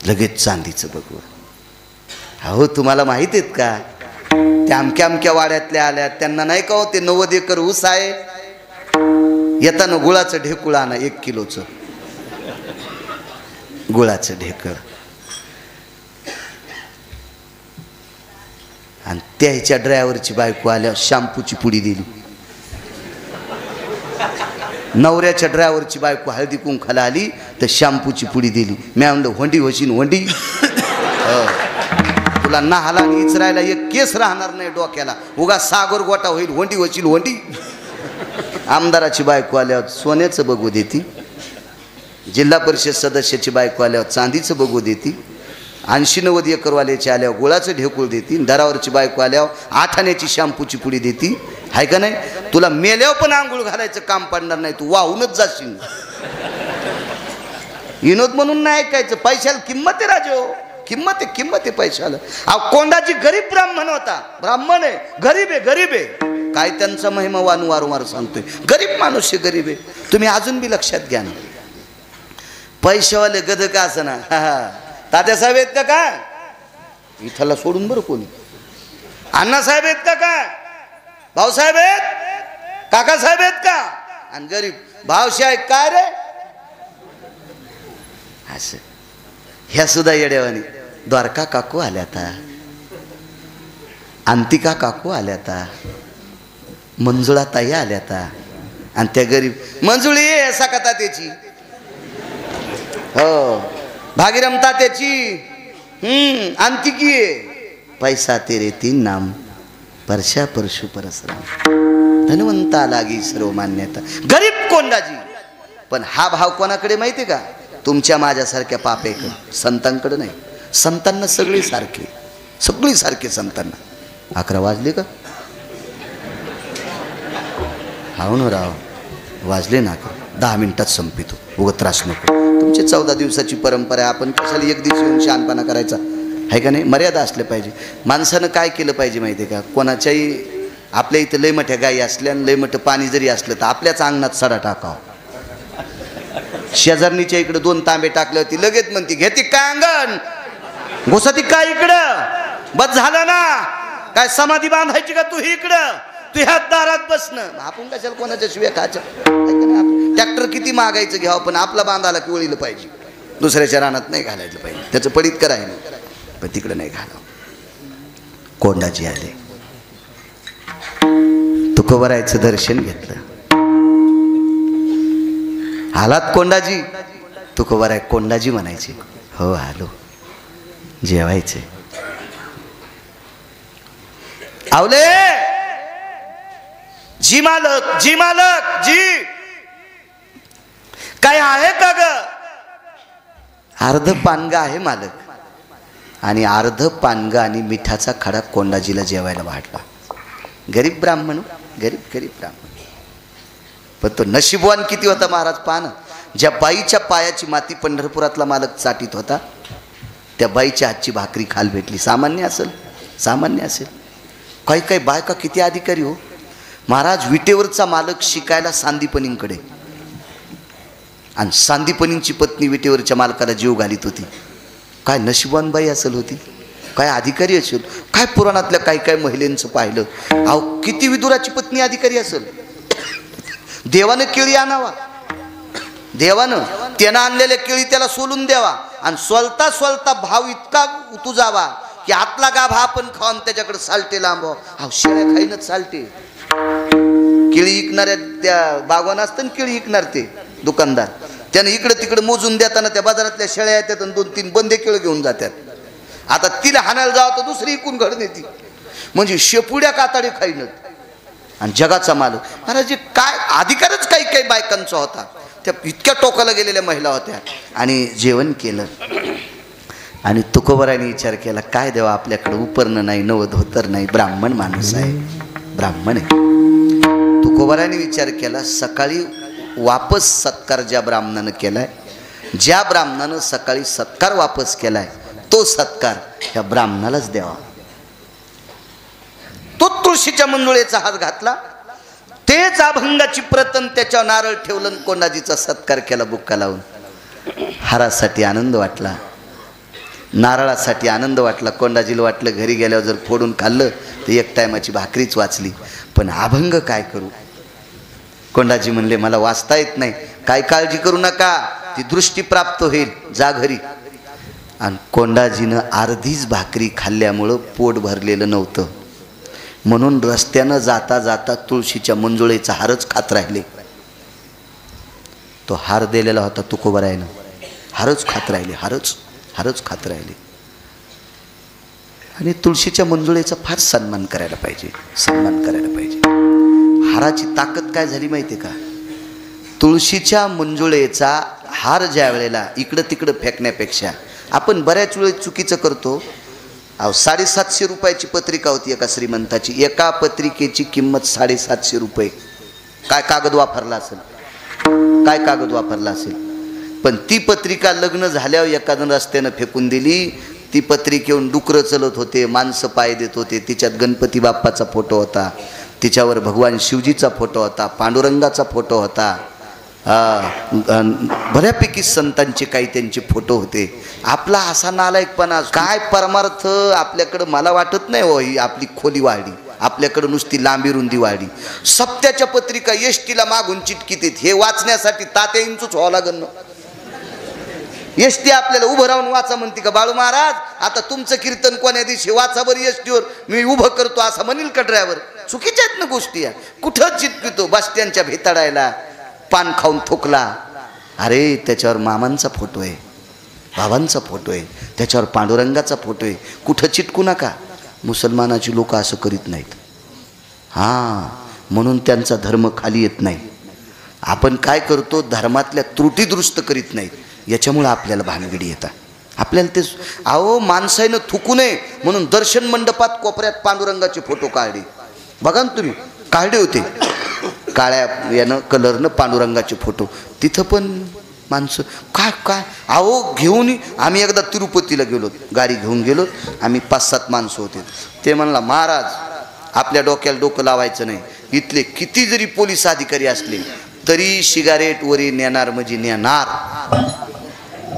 लगेच चांदीचं बघू. अहो तुम्हाला माहित आहेत का, त्या अमक्या वाड्यातल्या आल्यात, त्यांना नाही का हो ते 90 एकर ऊस आहे, येताना गुळाचं ढेकुळ आणा 1 किलोचं गुळाचं ढेकळ. आणि त्याच्या ड्रायव्हरची बायको आल्यावर शॅम्पूची पुडी दिली. नवऱ्याच्या ड्रायव्हरची बायको हळदी कुंखाला आली तर शॅम्पूची पुडी दिली. मी म्हणलं होंडी होशीन होंडी, तुला नाहाला आणि इचरायला एक केस राहणार नाही डोक्याला, उगा सागर गोटा होईल, होंडी होशील होंडी. आमदाराची बायको आल्यावर सोन्याचं बघू देती, जिल्हा परिषद सदस्याची बायको आल्यावर चांदीचं बघू देती, 80-90 एकरवाल्याची आल्यावर गुळाचं ढेकूळ देती, दरावरची बायको आल्यावर 8 आण्याची शॅम्पूची पुडी देती. आहे का नाही? तुला मेल्यावर पण आंघोळ घालायचं काम पडणार नाही, तू वाहूनच जाशील. विनोद म्हणून नाही ऐकायचं. पैशाला किंमत आहे राजो, किंमत आहे पैशाला. अहो कोंडाजी गरीब ब्राह्मण होता, ब्राह्मण आहे, गरीब आहे. काय त्यांचा महिमा वारंवार सांगतोय. गरीब माणूस आहे, गरीब आहे. तुम्ही अजून बी लक्षात घ्या ना. पैशावाले गद का असं ना, तात्यासाहेब आहेत का काय इथला सोडून बरं कोणी, अण्णासाहेब आहेत का काय, भाऊसाहेब आहेत, काकासाहेब आहेत का, आणि गरीब भावशाहेब काय रे असं. ह्या सुद्धा येड्यावानी. द्वारका काकू आल्याता, अंतिका काकू आल्याता, मंजुळा ताई आल्याता, आणि त्या गरीब मंजुळी आहे सका तात्याची, हो भागीरम तात्याची, अंतिकी आहे. पैसा तेरे 3 नाम, परशा परशु परसराम, धनवंता लागी सर्व मान्यता. गरीब कोंडाजी. पण हा भाव कोणाकडे माहिती का? तुमच्या माझ्यासारख्या पापेकडे, संतांकडे नाही. संतांना सगळी सारखे संतांना. 11 वाजले का? हाव ना राव, वाजले ना. 10 मिनिटात संपितो, उगत त्रास नको. तुमची 14 दिवसाची परंपरा आहे, आपण कशाला एक दिवस येऊन शहाणपणा करायचा आहे का नाही? मर्यादा असले पाहिजे. माणसानं काय केलं पाहिजे माहिती आहे का? कोणाच्याही आपल्या इथं लय मोठ्या गायी असल्या आणि लय मोठं पाणी जरी असलं तर आपल्याच अंगणात सडा टाकावा. शेजारणीच्या इकडे 2 तांबे टाकले होती, लगेच म्हणती घेते काय अंगण, घुसती काय इकडं, बस झालं ना, काय समाधी बांधायची का तू इकडं, तू ह्या दारात बसणं. आपण कशाला कोणाच्या शिव्या खायच्या? ट्रॅक्टर किती मागायचं घ्यावं, पण आपला बांधाला की वळीलं पाहिजे, दुसऱ्याच्या रानात नाही घालायचं पाहिजे. त्याचं पडीत करायला, पण तिकडे नाही घालावं. कोंडाजी आले, तुकोबरायचं दर्शन घेतलं. आलात कोंडाजी? तुकोबराय कोंडाजी म्हणायचे. हो आलो. जेवायचे. आवले जी मालक, जी मालक, जी काय आहे का ग? अर्ध पानगा आहे मालक. आणि अर्ध पानगा आणि मिठाचा खडा कोंडाजीला जेवायला वाढला. गरीब ब्राह्मण, गरीब ब्राह्मण. पण तो नशीबवान किती होता महाराज पान. ज्या बाईच्या पायाची माती पंढरपुरातला मालक चाटीत होता, त्या बाईच्या हातची भाकरी खाल भेटली. सामान्य असेल, सामान्य असेल. काही काही बायका किती अधिकारी हो महाराज. विटेवरचा मालक शिकायला सांदीपनींकडे, आणि सांदीपनींची पत्नी विटेवरच्या मालकाला जीव घालीत होती. काय नशिबान बाई असेल होती, काय अधिकारी असेल. काय पुराणातल्या काही काही महिलांचं पाहिलं. अहो किती विदुराची पत्नी अधिकारी असेल. देवानं केळी आणावा, देवानं त्यानं आणलेल्या केळी त्याला सोलून द्यावा, आणि सोलता सोलता भाव इतका उतू जावा की आतला गाभा आपण खाऊन त्याच्याकडे सालटे लांबव. अहो शेळ्या खाईनच सालटे. केळी विकणाऱ्या त्या बागवान असतं ना, केळी विकणार ते दुकानदार, त्यानं इकडं तिकडं मोजून देताना त्या बाजारातल्या शेळ्या येतात आणि 2-3 बंदे केळं घेऊन जातात. आता तिला हाणायला जावं तर दुसरी इकून घडून येते. म्हणजे शेपुड्या काताडे खाईनच. आणि जगाचा मालक महाराज काय अधिकारच काही काही बायकांचा होता. त्या इतक्या टोकाला गेलेल्या महिला होत्या. आणि जेवण केलं. आणि तुकोबराने विचार केला, काय देवा आपल्याकडे उपरणं नाही, नवं धोतर नाही, ब्राह्मण माणूस आहे, ब्राह्मण आहे. तुकोबराने विचार केला, सकाळी वापस सत्कार ज्या ब्राह्मणानं केलाय, ज्या ब्राह्मणानं सकाळी सत्कार वापस केलाय, तो सत्कार ह्या ब्राह्मणालाच द्यावा. तो तुळशीच्या मंजुळेचा हात घातला, तेच अभंगाची प्रतन त्याच्यावर नारळ ठेवलं, कोंडाजीचा सत्कार केला बुक्का लावून. हारासाठी आनंद वाटला, नारळासाठी आनंद वाटला. कोंडाजीला वाटलं घरी गेल्यावर जर फोडून खाल्लं तर एक टायमाची भाकरीच वाचली. पण अभंग काय करू. कोंडाजी म्हणले मला वाचता येत नाही. काय काळजी करू नका, ती दृष्टी प्राप्त होईल, जा घरी. आणि कोंडाजीनं अर्धीच भाकरी खाल्ल्यामुळं पोट भरलेलं नव्हतं, म्हणून रस्त्यानं जाता जाता तुळशीच्या मंजुळेचा हारच खात राहिले. तो हार दिलेला होता तुकोबरायानं, हारच खात राहिले, हारच खात राहिले. आणि तुळशीच्या मंजुळेचा फार सन्मान करायला पाहिजे, सन्मान करायला पाहिजे. हाराची ताकद काय झाली माहिती आहे का. तुळशीच्या मंजुळेचा हार ज्या वेळेला इकडं तिकडं फेकण्यापेक्षा आपण बऱ्याच वेळेस चुकीचं करतो. अहो 750 रुपयाची पत्रिका होती एका श्रीमंताची, एका पत्रिकेची किंमत 750 रुपये. काय कागद वापरला असेल, काय कागद वापरला असेल. पण ती पत्रिका लग्न झाल्यावर एखादं रस्त्यानं फेकून दिली. ती पत्रिकेहून डुकरं चलत होते, माणसं पाय देत होते, तिच्यात गणपती बाप्पाचा फोटो होता, तिच्यावर भगवान शिवजीचा फोटो होता, पांडुरंगाचा फोटो होता, बऱ्यापैकी संतांचे काही त्यांचे फोटो होते. आपला असा नालायकपणा, काय परमार्थ आपल्याकडं मला वाटत नाही हो. ही आपली खोली वाढली, आपल्याकडं नुसती लांबी रुंदी वाढली. सप्त्याच्या पत्रिका एसटीला मागून चिटकीत, हे वाचण्यासाठी तात्या इंचूच व्हावं लागन. एसटी आपल्याला उभं राहून वाचा म्हणते का बाळू महाराज. आता तुमचं कीर्तन कोण्या दिवशी वाचा बरं एसटीवर, मी उभं करतो असं म्हणेल का ड्रायव्हर. चुकीच्या आहेत ना गोष्टी या. कुठं चिटकितो, बस स्टँडच्या भेताडायला पान खाऊन थोकला. अरे त्याच्यावर मामांचा फोटो आहे, बाबांचा फोटो आहे, त्याच्यावर पांडुरंगाचा फोटो आहे, कुठं चिटकू नका. मुसलमानाची लोक असं करीत नाहीत. हां, म्हणून त्यांचा धर्म खाली येत नाही. आपण काय करतो, धर्मातल्या त्रुटी दुरुस्त करीत नाहीत, याच्यामुळं आपल्याला भानगडी येतात. आपल्याला ते अहो माणसानं थुकू नये म्हणून दर्शन मंडपात कोपऱ्यात पांडुरंगाचे फोटो काढले. बघा ना तुम्ही, काढले होते काळ्या यानं कलरनं पांडुरंगाचे फोटो. तिथं पण माणसं काय काय अहो घेऊन. आम्ही एकदा तिरुपतीला गेलो, गाडी घेऊन गेलो आम्ही, 5-7 माणसं होते. ते म्हणला महाराज आपल्या डोक्याला डोकं लावायचं नाही. इथले किती जरी पोलीस अधिकारी असले तरी सिगारेट वरी नेणार म्हणजे नेणार.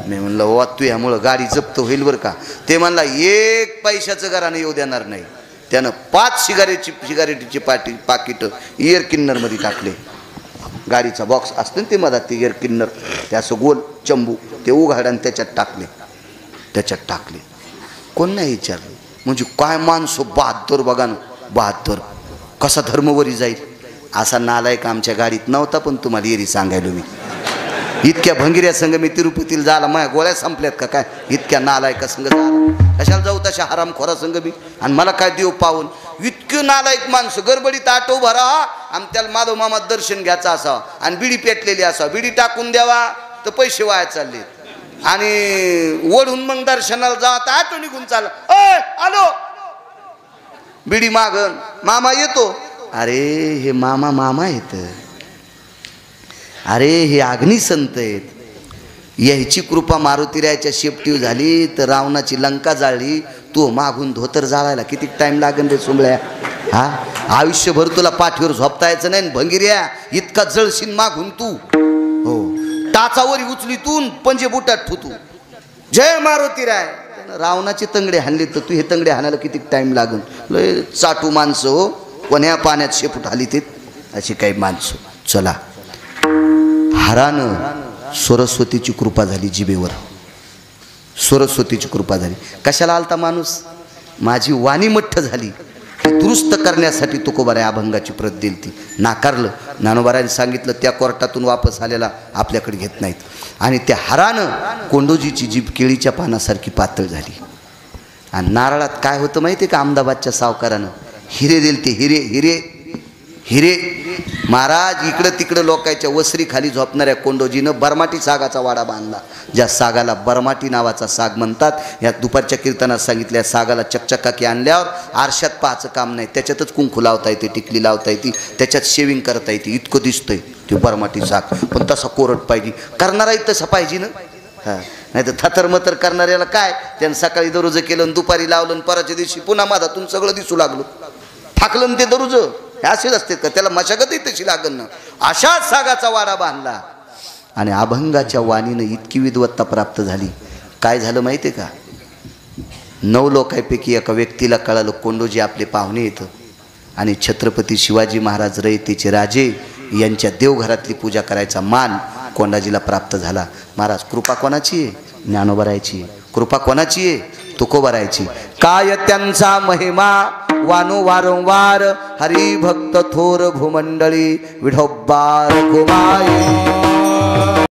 मी म्हणलं वा तू ह्यामुळं गाडी जप्त होईल बरं का. ते म्हणला 1 पैशाचं घरानं येऊ देणार नाही. त्यानं 5 सिगारेटीचे पाकिट एअर किन्नरमध्ये टाकले. गाडीचा बॉक्स असतं ना ते मधात, ते एअर किन्नर, ते असं गोल चंबू, ते उघाडा आणि त्याच्यात टाकले. कोण नाही विचारलं. म्हणजे काय माणसं बहादर. बघा ना बहादर, कसा धर्मवरी जाईल. असा नालायक आमच्या गाडीत नव्हता. पण तुम्हाला येरी सांगायलो मी, इतक्या भंगिऱ्या संघ मी तिरुपतीला जायला माझ्या गोळ्या संपल्यात का काय. इतक्या नालायका संघ झाला कशाला जाऊ तशा हरामखोरा संघ मी. आणि मला काय देव पाहून इतकं नालायक माणसं गडबडीत आटो भरा आणि त्याला माधव मामा दर्शन घ्यायचं असावं आणि बिडी पेटलेली असावं, बिडी टाकून द्यावा तर पैसे वाया चालले आणि ओढून मग दर्शनाला जावा तर आटो निघून चालला, अय आलो बिडी मागन मामा येतो, अरे हे मामा मामा येत, अरे हे अग्निसंत आहेत, याची कृपा मारुतीरायाच्या शेपटीव झाली तर रावणाची लंका जाळली, तू मागून धोतर जाळायला किती टाइम लागेल रे सोमळ्या, हा आयुष्यभर तुला पाठीवर झोपता यायचं नाही, भंगिऱ्या इतका जळशील मागून तू, हो टाचावरी उचली तू पंजे बुटात ठुतू, जय मारुतीराय, रावणाचे तंगडे हाणले तर तू हे तंगडे हाणायला किती टाइम लागून, लय चाटू माणसं हो, कोण्या पाण्यात शेपूट हाली ते अशी काही माणसं. चला हारानं सरस्वतीची कृपा झाली जिभेवर, सरस्वतीची कृपा झाली. कशाला आलता माणूस, माझी वाणी मठ्ठ झाली, दुरुस्त करण्यासाठी तुकोबाराय अभंगाची प्रत दिली ती, नाकारलं. ज्ञानोबारायांनी सांगितलं त्या कोर्टातून वापस आलेला आपल्याकडे घेत नाहीत. आणि त्या हारानं कोंडोजीची जीभ केळीच्या पानासारखी पातळ झाली. आणि नारळात काय होतं माहिती आहे का, अहमदाबादच्या सावकारानं हिरे दिले ते, हिरे हिरे हिरे. महाराज इकडं तिकडं लोकांच्या वसरी खाली झोपणाऱ्या कोंडोजीनं बरमाटी सागाचा वाडा बांधला, ज्या सागाला बरमाटी नावाचा साग म्हणतात. या दुपारच्या कीर्तनात सांगितल्या सागाला चकचकाकी आणल्यावर आरशात पाहायचं काम नाही, त्याच्यातच कुंकू लावता येते, टिकली लावता येते, त्याच्यात शेविंग करता येते, इतकं दिसतंय ते बरमाटी साग. पण तसा कोरट पाहिजे, करणाराही तसं पाहिजे ना. हां नाही तर थथरमथर करणाऱ्याला काय, त्यानं सकाळी दरोज केलं आणि दुपारी लावलं आणि परवाच्या दिवशी पुन्हा माधातून सगळं दिसू लागलो, फाकलं ते दरोज. हे असेच असते का, त्याला मशागतही तशी लागन ना. अशाच सागाचा वाडा बांधला आणि अभंगाच्या वाणीनं इतकी विद्वत्ता प्राप्त झाली. काय झालं माहिती आहे का, 9 लोकांपैकी एका व्यक्तीला कळालं कोंडोजी आपले पाहुणे येतं आणि छत्रपती शिवाजी महाराज रयतेचे राजे यांच्या देवघरातली पूजा करायचा मान कोंडाजीला प्राप्त झाला. महाराज कृपा कोणाची आहे, ज्ञानोबारायची. कृपा कोणाची आहे, तुकोबारायची. काय त्यांचा महिमा वानो वारंवार, हरिभक्त थोर भूमंडळी विठोबा रखुमाई.